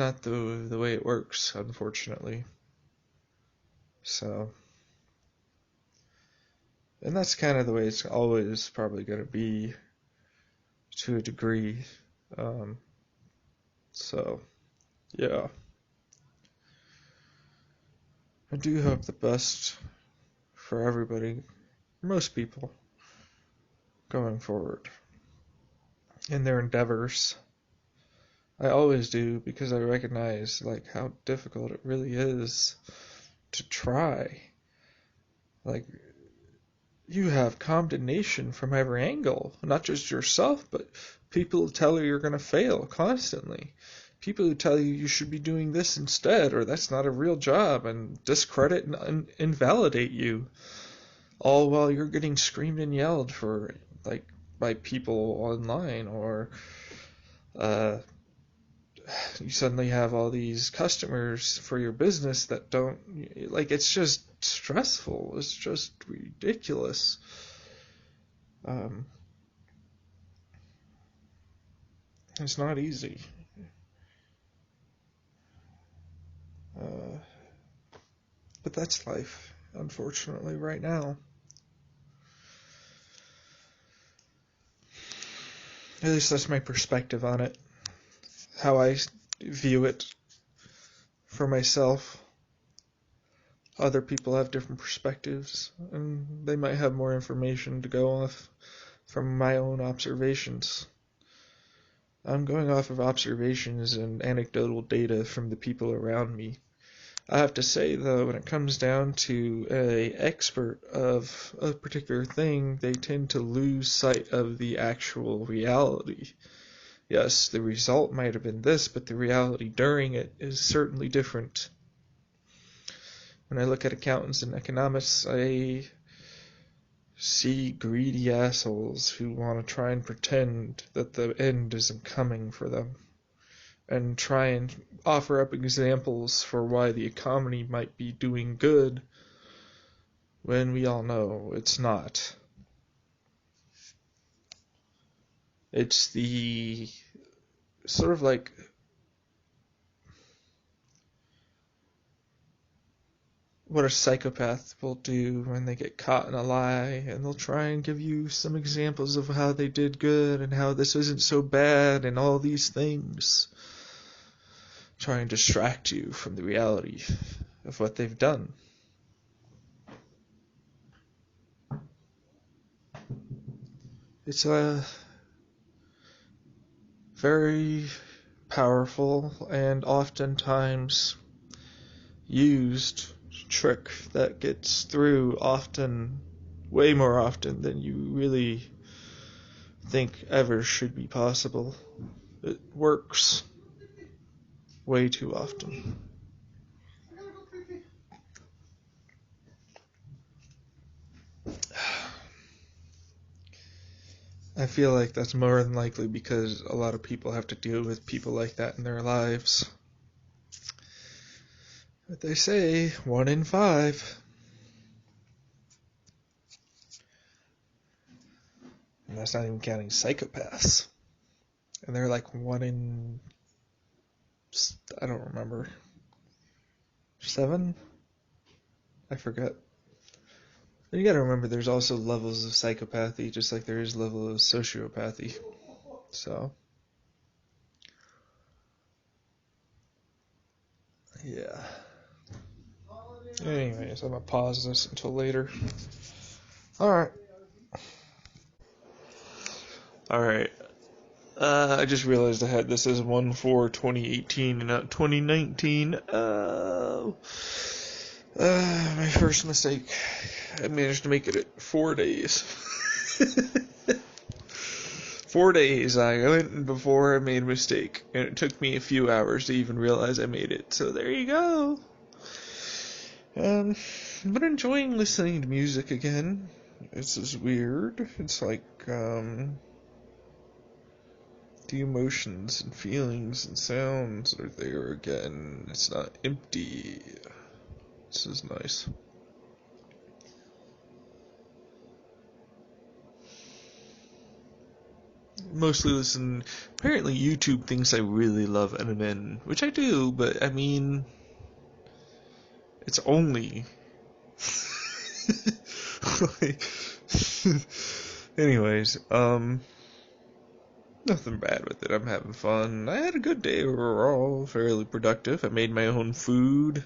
Speaker 1: not the way it works, unfortunately. So, and that's kind of the way it's always probably going to be to a degree. So, yeah. I do hope the best for everybody, most people, going forward in their endeavors. I always do, because I recognize like how difficult it really is to try. Like, you have condemnation from every angle, not just yourself, but people who tell you you're going to fail constantly. People who tell you you should be doing this instead, or that's not a real job, and discredit and invalidate you, all while you're getting screamed and yelled for, like, by people online, or you suddenly have all these customers for your business that don't, like, it's just stressful. It's just ridiculous. It's not easy. But that's life, unfortunately, right now. At least that's my perspective on it. How I view it for myself. Other people have different perspectives, and they might have more information to go off from my own observations. I'm going off of observations and anecdotal data from the people around me. I have to say, though, when it comes down to an expert of a particular thing, they tend to lose sight of the actual reality. Yes, the result might have been this, but the reality during it is certainly different. When I look at accountants and economists, I see greedy assholes who want to try and pretend that the end isn't coming for them, and try and offer up examples for why the economy might be doing good when we all know it's not. It's the sort of like what a psychopath will do when they get caught in a lie, and they'll try and give you some examples of how they did good and how this isn't so bad and all these things. Try and distract you from the reality of what they've done. It's a very powerful and oftentimes used trick that gets through often, way more often than you really think ever should be possible. It works way too often. I feel like that's more than likely because a lot of people have to deal with people like that in their lives. But they say 1 in 5. And that's not even counting psychopaths. And they're like 1 in, I don't remember, 7? I forget. And you gotta remember there's also levels of psychopathy, just like there is levels of sociopathy. So, yeah. Anyways, I'm gonna pause this until later. Alright. I just realized I had this as 1/4/2018 and not 2019. My first mistake. I managed to make it at 4 days. 4 days I went before I made a mistake, and it took me a few hours to even realize I made it. So there you go. But enjoying listening to music again. This is weird. It's like, the emotions and feelings and sounds are there again. It's not empty. This is nice. Mostly listen. Apparently, YouTube thinks I really love Eminem, which I do, but I mean, it's only. like, anyways, nothing bad with it. I'm having fun. I had a good day overall, fairly productive. I made my own food,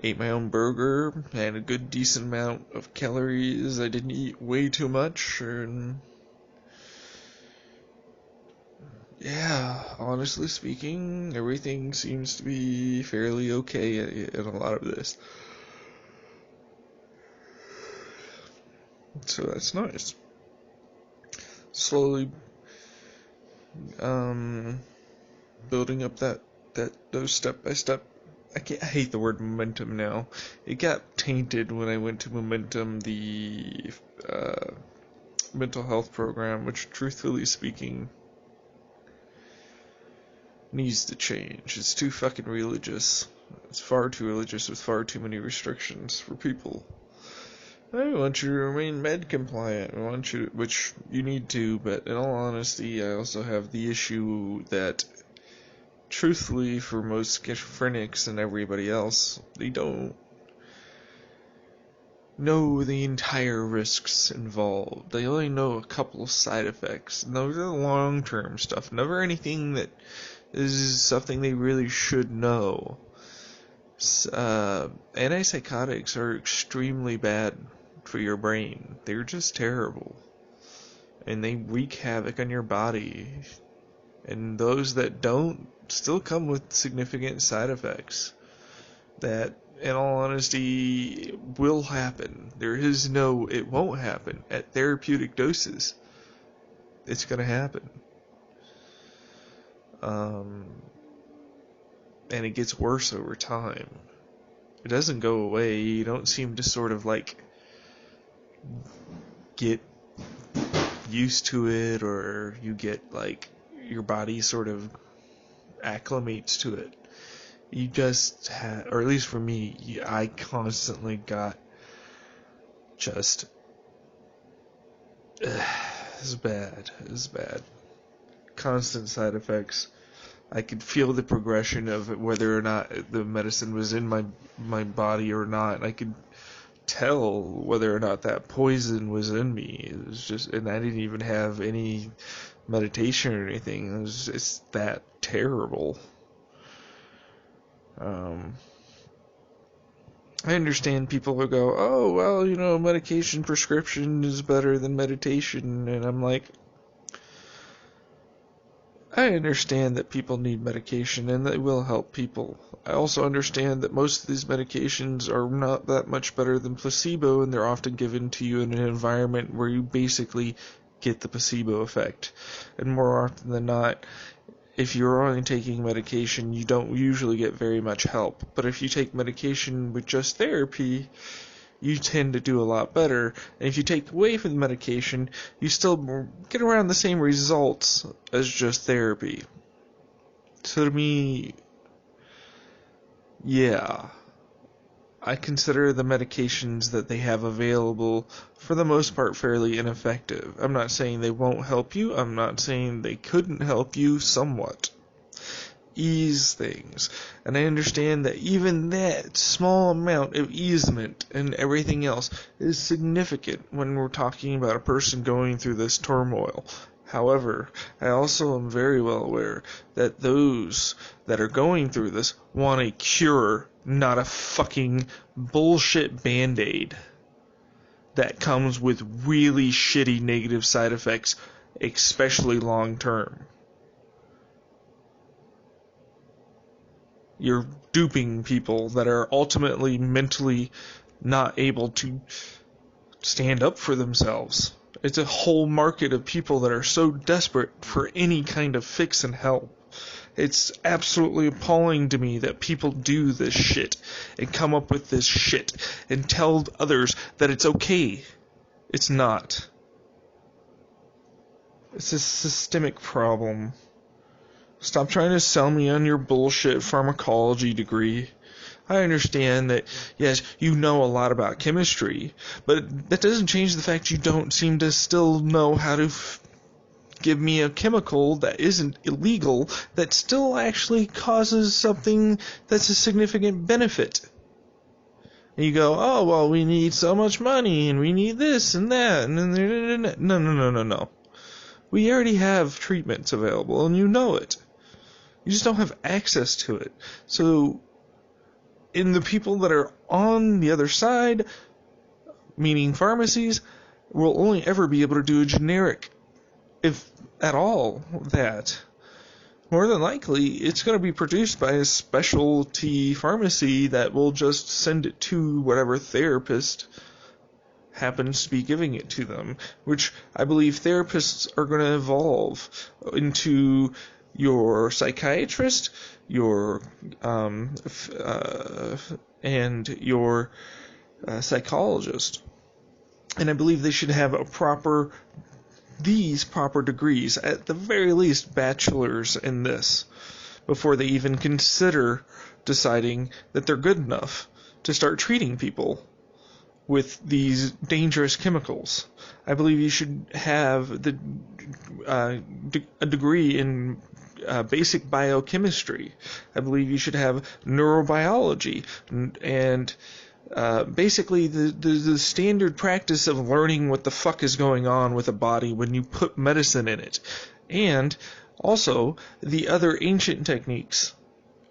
Speaker 1: ate my own burger, had a good decent amount of calories. I didn't eat way too much, and yeah, honestly speaking, everything seems to be fairly okay in a lot of this. So that's nice. Slowly, building up those step by step. I hate the word momentum now. It got tainted when I went to Momentum, the mental health program, which, truthfully speaking, needs to change. It's too fucking religious. It's far too religious with far too many restrictions for people. I want you to remain med compliant. I want you, which you need to, but in all honesty, I also have the issue that, truthfully, for most schizophrenics and everybody else, they don't know the entire risks involved. They only know a couple of side effects, and those are long-term stuff, never anything that is something they really should know. Antipsychotics are extremely bad for your brain. They're just terrible. And they wreak havoc on your body. And those that don't still come with significant side effects that, in all honesty, will happen. There is no, it won't happen. At therapeutic doses, it's going to happen. And it gets worse over time. It doesn't go away. You don't seem to sort of like get used to it, or you get like your body sort of acclimates to it. You just have, or at least for me, I constantly got just it's bad. Constant side effects. I could feel the progression of whether or not the medicine was in my body or not. I could tell whether or not that poison was in me. It was just, and I didn't even have any meditation or anything. It's that terrible. I understand people who go, oh, well, medication prescription is better than meditation, and I'm like, I understand that people need medication and they will help people. I also understand that most of these medications are not that much better than placebo, and they're often given to you in an environment where you basically get the placebo effect. And more often than not, if you're only taking medication, you don't usually get very much help. But if you take medication with just therapy, you tend to do a lot better. And if you take away from the medication, you still get around the same results as just therapy. So to me, yeah, I consider the medications that they have available, for the most part, fairly ineffective. I'm not saying they won't help you. I'm not saying they couldn't help you somewhat. Ease things. And I understand that even that small amount of easement and everything else is significant when we're talking about a person going through this turmoil. However, I also am very well aware that those that are going through this want a cure, not a fucking bullshit Band-Aid that comes with really shitty negative side effects, especially long term. You're duping people that are ultimately mentally not able to stand up for themselves. It's a whole market of people that are so desperate for any kind of fix and help. It's absolutely appalling to me that people do this shit and come up with this shit and tell others that it's okay. It's not. It's a systemic problem. Stop trying to sell me on your bullshit pharmacology degree. I understand that, yes, you know a lot about chemistry, but that doesn't change the fact you don't seem to still know how to give me a chemical that isn't illegal, that still actually causes something that's a significant benefit. And you go, oh, well, we need so much money, and we need this and that, and then, no. We already have treatments available, and you know it. You just don't have access to it. So, in the people that are on the other side, meaning pharmacies, will only ever be able to do a generic, if at all, that. More than likely, it's going to be produced by a specialty pharmacy that will just send it to whatever therapist happens to be giving it to them, which I believe therapists are going to evolve into your psychiatrist, your and your psychologist. And I believe they should have these proper degrees, at the very least bachelor's in this, before they even consider deciding that they're good enough to start treating people with these dangerous chemicals. I believe you should have a degree in basic biochemistry. I believe you should have neurobiology and basically the standard practice of learning what the fuck is going on with a body when you put medicine in it. And also the other ancient techniques,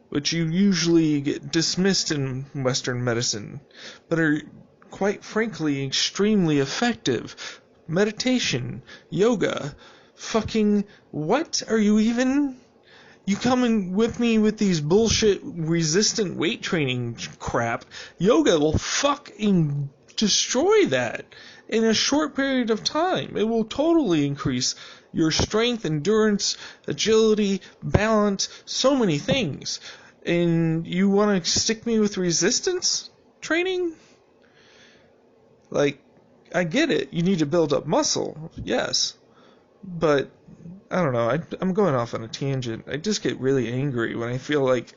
Speaker 1: which you usually get dismissed in Western medicine, but are quite frankly extremely effective. Meditation, yoga, fucking what are you even? You coming with me with these bullshit resistant weight training crap? Yoga will fucking destroy that in a short period of time. It will totally increase your strength, endurance, agility, balance, so many things. And you want to stick me with resistance training? Like, I get it. You need to build up muscle, yes. But, I don't know. I'm going off on a tangent. I just get really angry when I feel like...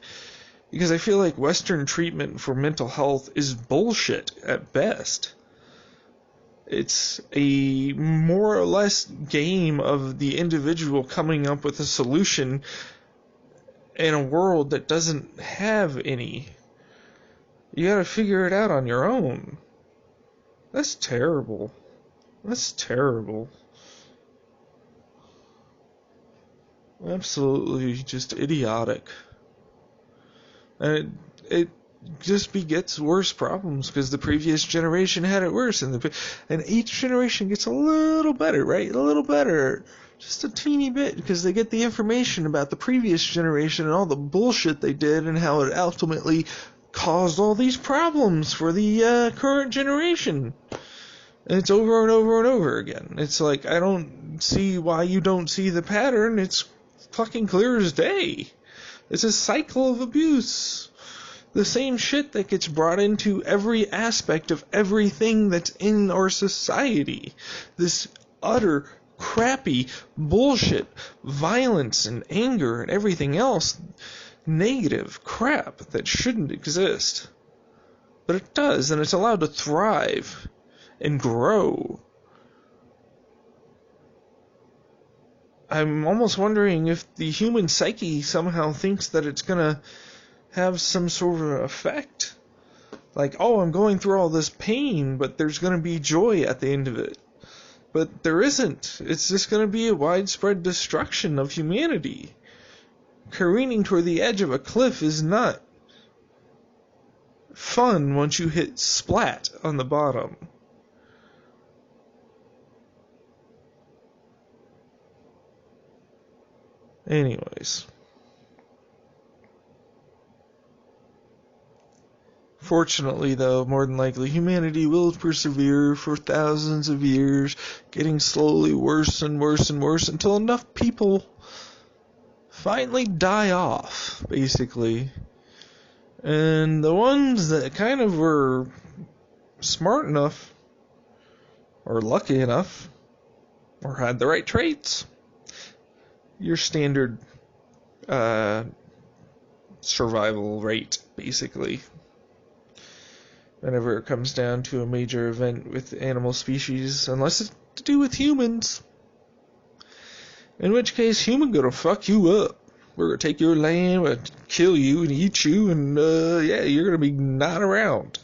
Speaker 1: Because I feel like Western treatment for mental health is bullshit at best. It's a more or less game of the individual coming up with a solution in a world that doesn't have any. You gotta figure it out on your own. That's terrible. That's terrible. Absolutely just idiotic. And it just begets worse problems because the previous generation had it worse, and each generation gets a little better, right? A little better. Just a teeny bit, because they get the information about the previous generation and all the bullshit they did and how it ultimately caused all these problems for the current generation. And it's over and over and over again. It's like, I don't see why you don't see the pattern. It's fucking clear as day. It's a cycle of abuse. The same shit that gets brought into every aspect of everything that's in our society. This utter crappy bullshit, violence and anger and everything else, negative crap that shouldn't exist. But it does, and it's allowed to thrive and grow. I'm almost wondering if the human psyche somehow thinks that it's gonna have some sort of effect. Like, oh, I'm going through all this pain, but there's gonna be joy at the end of it. But there isn't. It's just gonna be a widespread destruction of humanity. Careening toward the edge of a cliff is not fun once you hit splat on the bottom. Anyways. Fortunately, though, more than likely, humanity will persevere for thousands of years, getting slowly worse and worse and worse until enough people finally die off, basically. And the ones that kind of were smart enough, or lucky enough, or had the right traits, your standard uh, survival rate, basically. Whenever it comes down to a major event with animal species, unless it's to do with humans. In which case, human gonna fuck you up. We're gonna take your land, we're gonna kill you and eat you, and yeah, you're gonna be not around.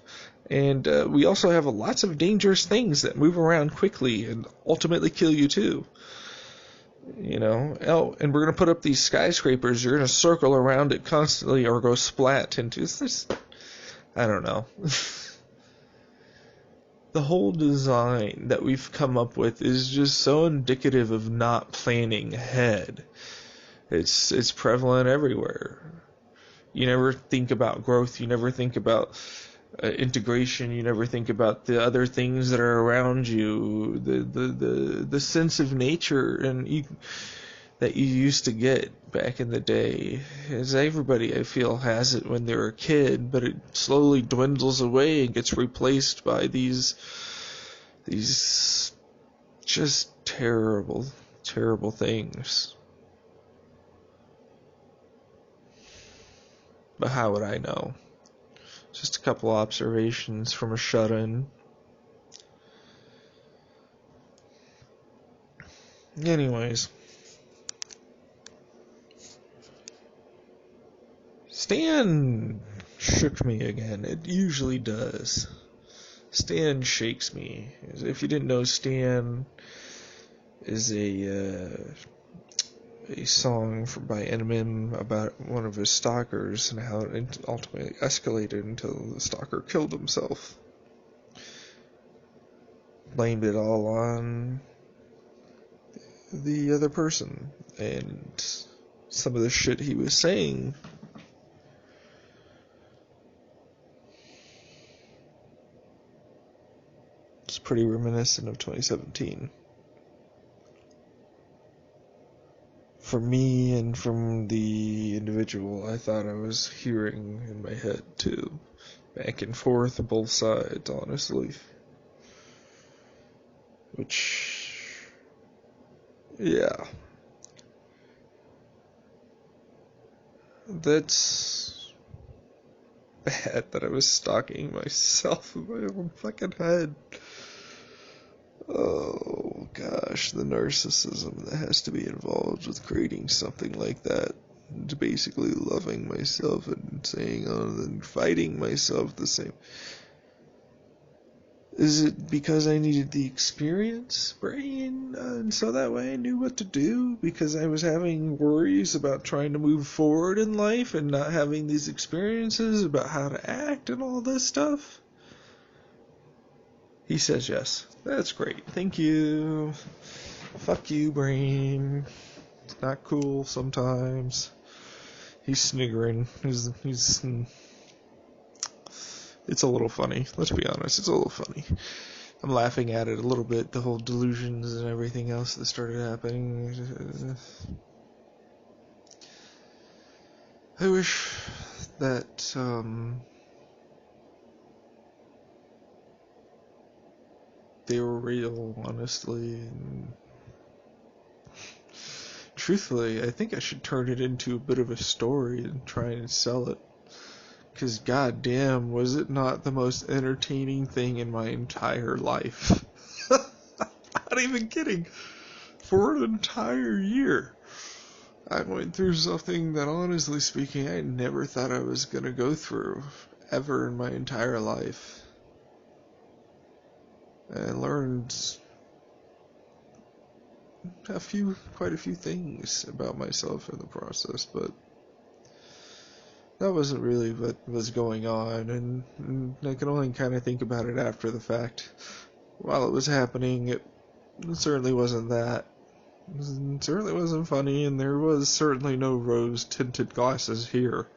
Speaker 1: And we also have lots of dangerous things that move around quickly and ultimately kill you too. You know, oh, and we're gonna put up these skyscrapers. You're gonna circle around it constantly, or go splat into this. I don't know. The whole design that we've come up with is just so indicative of not planning ahead. It's prevalent everywhere. You never think about growth. You never think about integration. You never think about the other things that are around you. The sense of nature that you used to get back in the day. As everybody, I feel, has it when they're a kid, but it slowly dwindles away and gets replaced by these just terrible, terrible things. But how would I know? Just a couple observations from a shut-in. Anyways. Stan shook me again. It usually does. Stan shakes me. If you didn't know, Stan is a song by Eminem about one of his stalkers and how it ultimately escalated until the stalker killed himself. Blamed it all on the other person, and some of the shit he was saying is pretty reminiscent of 2017. For me and from the individual I thought I was hearing in my head too. Back and forth on both sides, honestly. Which, yeah. That's bad that I was stalking myself in my own fucking head. Oh gosh, the narcissism that has to be involved with creating something like that. To basically loving myself and saying, oh, and fighting myself the same. Is it because I needed the experience, brain, and so that way I knew what to do? Because I was having worries about trying to move forward in life and not having these experiences about how to act and all this stuff? He says yes. That's great. Thank you. Fuck you, brain. It's not cool sometimes. He's sniggering. He's it's a little funny. Let's be honest. It's a little funny. I'm laughing at it a little bit. The whole delusions and everything else that started happening. I wish that they were real, honestly. And truthfully, I think I should turn it into a bit of a story and try and sell it. Because goddamn, was it not the most entertaining thing in my entire life? Not even kidding. For an entire year, I went through something that, honestly speaking, I never thought I was going to go through ever in my entire life. And learned quite a few things about myself in the process, but that wasn't really what was going on, and I can only kind of think about it after the fact. While it was happening, it certainly wasn't that. It certainly wasn't funny, and there was certainly no rose-tinted glasses here.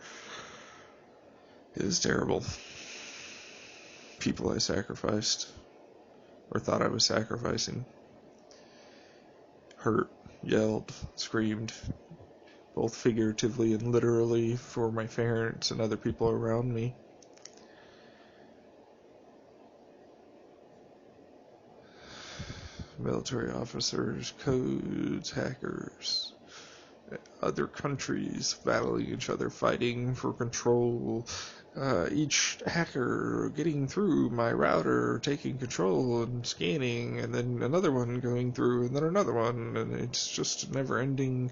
Speaker 1: It was terrible. People I sacrificed, or thought I was sacrificing, hurt, yelled, screamed, both figuratively and literally, for my parents and other people around me. Military officers, codes, hackers, other countries battling each other, fighting for control. Each hacker getting through my router, taking control and scanning, and then another one going through, and then another one, and it's just never ending.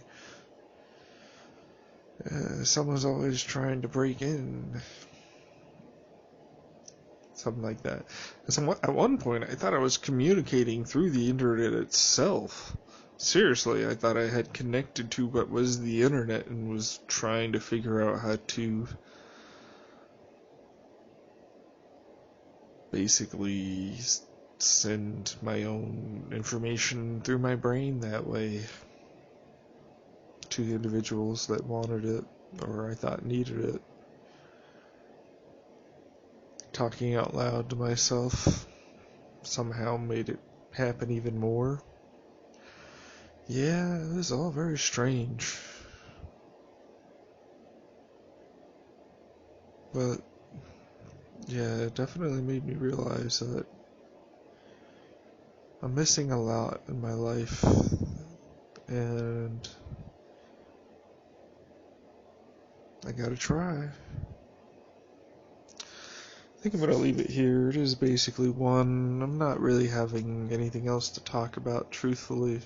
Speaker 1: Someone's always trying to break in. Something like that. At one point, I thought I was communicating through the internet itself. Seriously, I thought I had connected to what was the internet and was trying to figure out how to basically send my own information through my brain that way to the individuals that wanted it, or I thought needed it. Talking out loud to myself somehow made it happen even more. Yeah, it was all very strange. But yeah, it definitely made me realize that I'm missing a lot in my life, and I gotta try. I think I'm gonna leave it here. It is basically one. I'm not really having anything else to talk about, truthfully.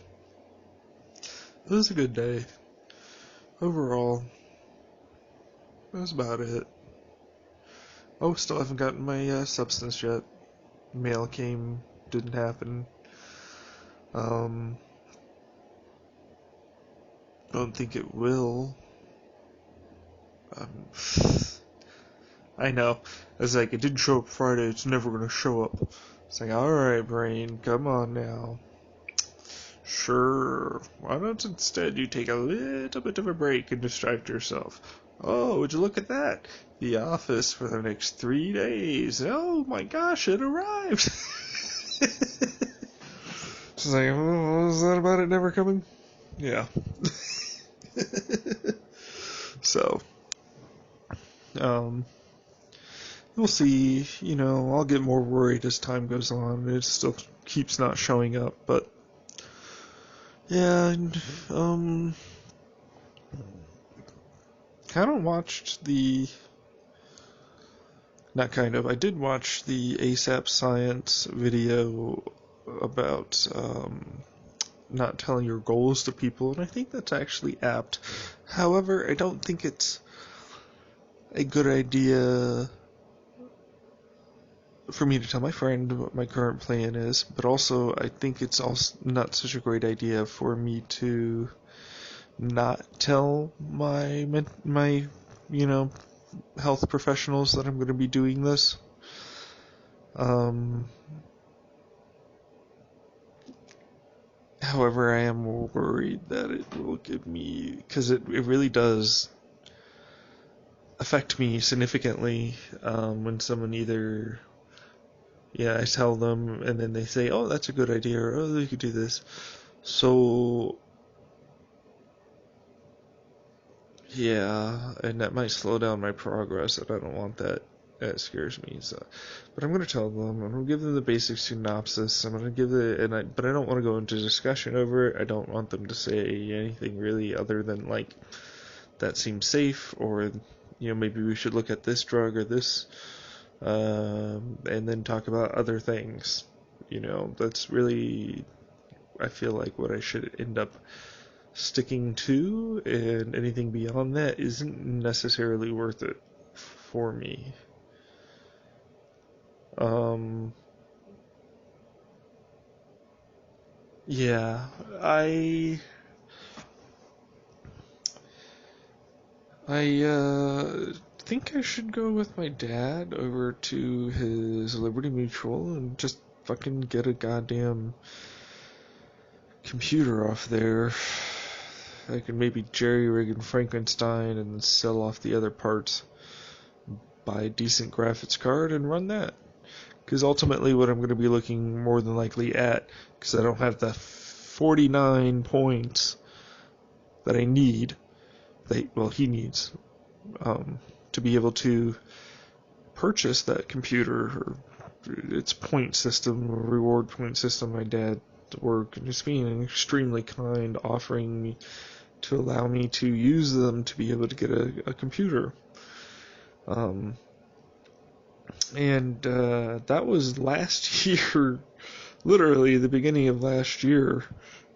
Speaker 1: It was a good day. Overall, that's about it. Oh, still haven't gotten my substance yet. Mail came, didn't happen. Don't think it will. I know. It's like, it didn't show up Friday, it's never gonna show up. It's like, alright, brain, come on now. Sure, why don't instead you take a little bit of a break and distract yourself? Oh, would you look at that? The office for the next 3 days. Oh my gosh, it arrived! She's like, oh, what was that about it never coming? Yeah. So, we'll see. I'll get more worried as time goes on. It still keeps not showing up, but yeah, I did watch the ASAP Science video about not telling your goals to people, and I think that's actually apt. However, I don't think it's a good idea for me to tell my friend what my current plan is, but also I think it's also not such a great idea for me to not tell my health professionals that I'm going to be doing this. However, I am worried that it will give me, because it really does affect me significantly when someone either, I tell them and then they say, oh, that's a good idea, or oh, you could do this. So, yeah, and that might slow down my progress, and I don't want that. That scares me. So, but I'm gonna tell them. I'm gonna give them the basic synopsis. I'm gonna give but I don't want to go into discussion over it. I don't want them to say anything really other than like that seems safe, or maybe we should look at this drug or this, and then talk about other things. That's really, I feel like, what I should end up sticking to, and anything beyond that isn't necessarily worth it for me. Yeah, I think I should go with my dad over to his Liberty Mutual and just fucking get a goddamn computer off there. I can maybe jerry-rig and Frankenstein and sell off the other parts, buy a decent graphics card and run that. Because ultimately what I'm going to be looking more than likely at, because I don't have the 49 points that I need, he needs, to be able to purchase that computer, or its point system, or reward point system. My dad work and just being extremely kind, offering me to allow me to use them to be able to get a computer. And that was last year, literally the beginning of last year,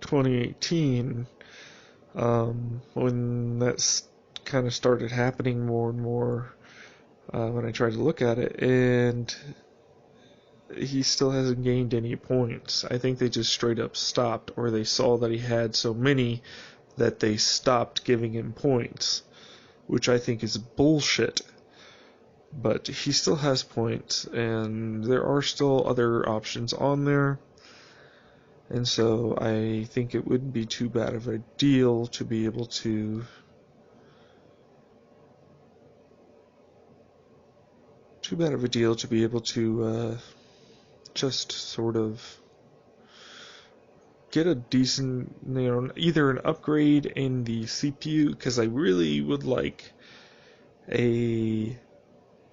Speaker 1: 2018, when that kind of started happening more and more when I tried to look at it, and he still hasn't gained any points. I think they just straight up stopped, or they saw that he had so many that they stopped giving him points, which I think is bullshit. But he still has points, and there are still other options on there. And so I think it wouldn't be too bad of a deal to be able to just sort of get a decent, either an upgrade in the CPU, because I really would like a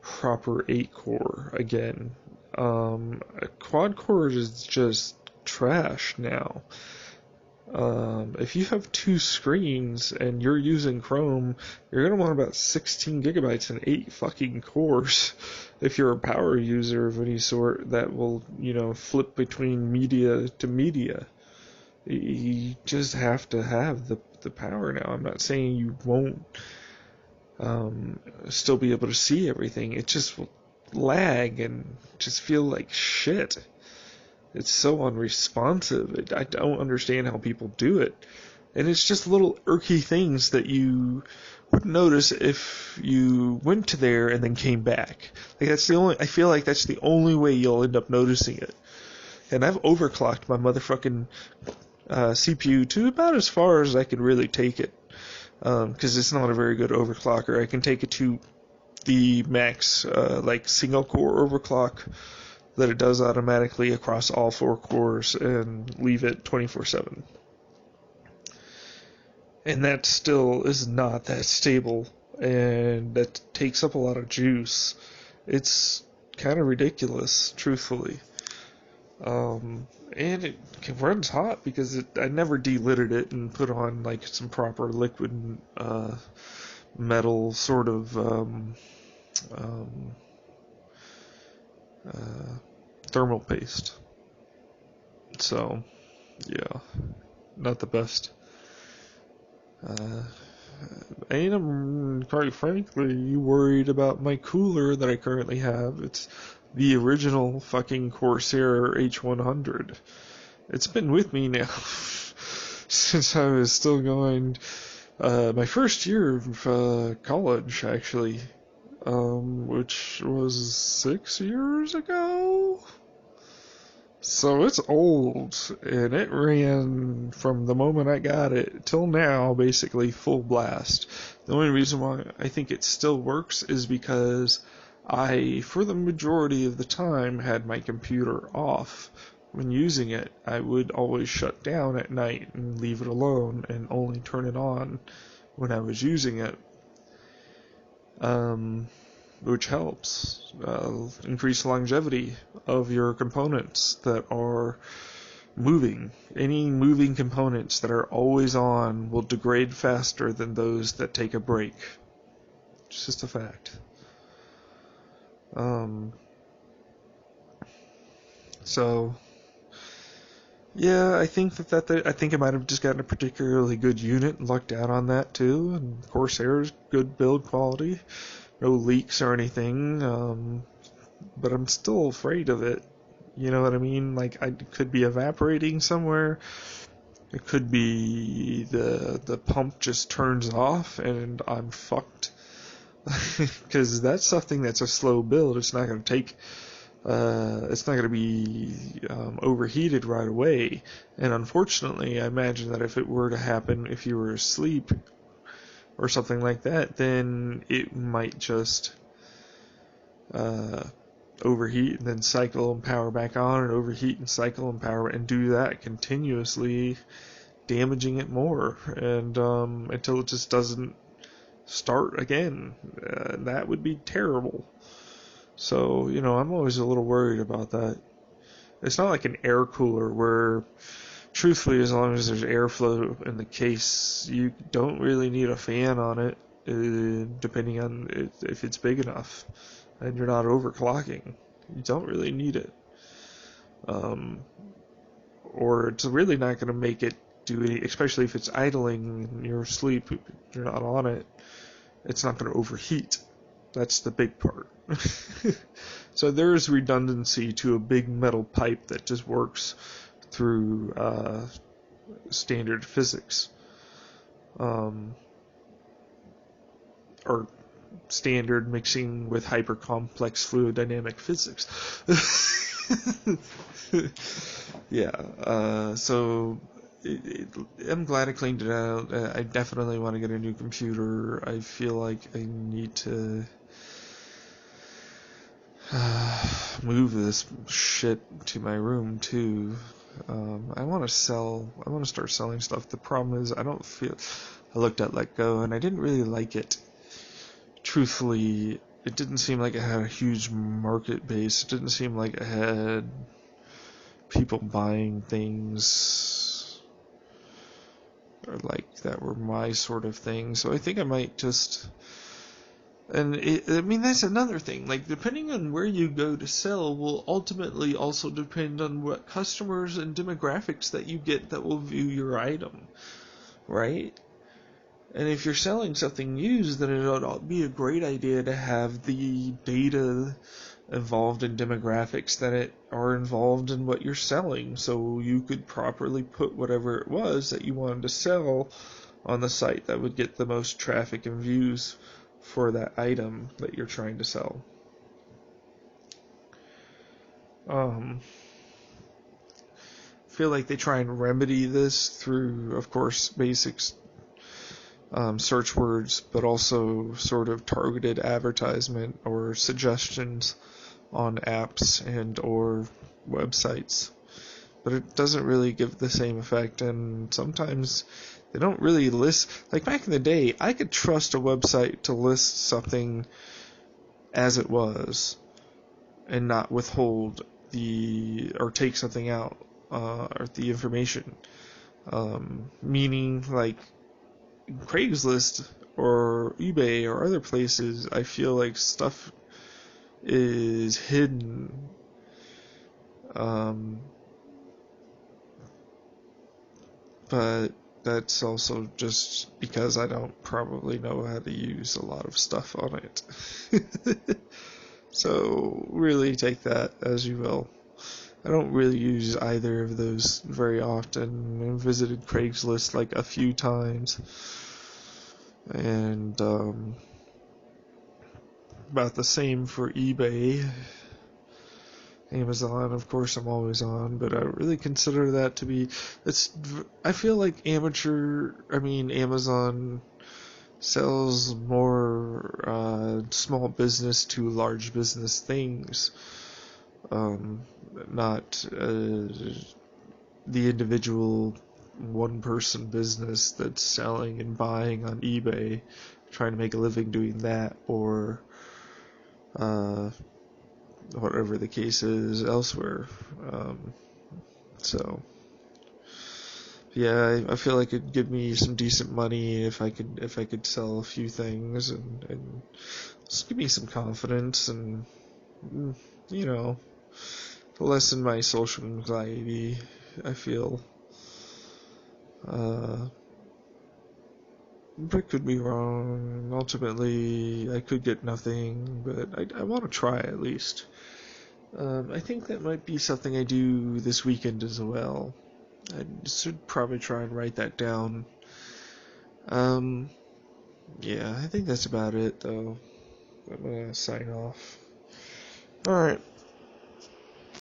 Speaker 1: proper 8-core again. A quad-core is just trash now. If you have 2 screens and you're using Chrome, you're going to want about 16 gigabytes and 8 fucking cores. If you're a power user of any sort that will, flip between media to media. You just have to have the power now. I'm not saying you won't still be able to see everything. It just will lag and just feel like shit. It's so unresponsive. I don't understand how people do it. And it's just little irky things that you would notice if you went to there and then came back. I feel like that's the only way you'll end up noticing it. And I've overclocked my motherfucking CPU to about as far as I could really take it. Because it's not a very good overclocker. I can take it to the max, single core overclock that it does automatically across all 4 cores and leave it 24/7. And that still is not that stable, and that takes up a lot of juice. It's kind of ridiculous, truthfully. And it runs hot because I never delitted it and put on some proper liquid metal sort of thermal paste. So, yeah, not the best. And I'm quite frankly worried about my cooler that I currently have. It's the original fucking Corsair H100. It's been with me now since I was still going my first year of college, actually, which was 6 years ago. So it's old, and it ran from the moment I got it till now, basically full blast. The only reason why I think it still works is because I, for the majority of the time, had my computer off. When using it, I would always shut down at night and leave it alone and only turn it on when I was using it. Which helps increase longevity of your components that are moving. Any moving components that are always on will degrade faster than those that take a break. It's just a fact. So, yeah, I think I think I might have just gotten a particularly good unit and lucked out on that too. And Corsair's good build quality. No leaks or anything, but I'm still afraid of it. You know what I mean? It could be evaporating somewhere. It could be the pump just turns off and I'm fucked. Because that's something that's a slow build. It's not going to take. It's not going to be overheated right away. And unfortunately, I imagine that if it were to happen, if you were asleep or something like that, then it might just overheat and then cycle and power back on, and overheat and cycle and power, and do that continuously, damaging it more, and until it just doesn't start again. That would be terrible. So, I'm always a little worried about that. It's not like an air cooler where truthfully, as long as there's airflow in the case, you don't really need a fan on it, depending on if it's big enough and you're not overclocking. You don't really need it. Or it's really not going to make it do any, especially if it's idling and you're asleep, you're not on it, it's not going to overheat. That's the big part. So there is redundancy to a big metal pipe that just works through standard physics. Or standard mixing with hyper-complex fluid dynamic physics. Yeah, so I'm glad I cleaned it out. I definitely want to get a new computer. I feel like I need to move this shit to my room too. I want to start selling stuff. The problem is I looked at Let Go and I didn't really like it. Truthfully, it didn't seem like it had a huge market base. It didn't seem like it had people buying things or like that were my sort of thing. So I think I might just, and I mean, that's another thing. Like, depending on where you go to sell will ultimately also depend on what customers and demographics that you get that will view your item, right? And if you're selling something used, then it would be a great idea to have the data involved in demographics that are involved in what you're selling, so you could properly put whatever it was that you wanted to sell on the site that would get the most traffic and views for that item that you're trying to sell. I feel like they try and remedy this through, of course, basics, search words, but also sort of targeted advertisement or suggestions on apps and or websites. But it doesn't really give the same effect, and sometimes they don't really list. Like back in the day, I could trust a website to list something as it was and not withhold or take something out, or the information. Meaning, like Craigslist or eBay or other places, I feel like stuff is hidden. But that's also just because I don't probably know how to use a lot of stuff on it. So really take that as you will. I don't really use either of those very often. I visited Craigslist like a few times. And about the same for eBay. Amazon, of course, I'm always on, but I don't really consider that to be. I feel like Amazon sells more small business to large business things, not the individual one-person business that's selling and buying on eBay, trying to make a living doing that, or whatever the case is elsewhere. So yeah, I feel like it'd give me some decent money if I could sell a few things and just give me some confidence and to lessen my social anxiety. I feel. But I could be wrong. Ultimately, I could get nothing, but I want to try at least. I think that might be something I do this weekend as well. I should probably try and write that down. Yeah, I think that's about it, though. I'm gonna sign off. Alright.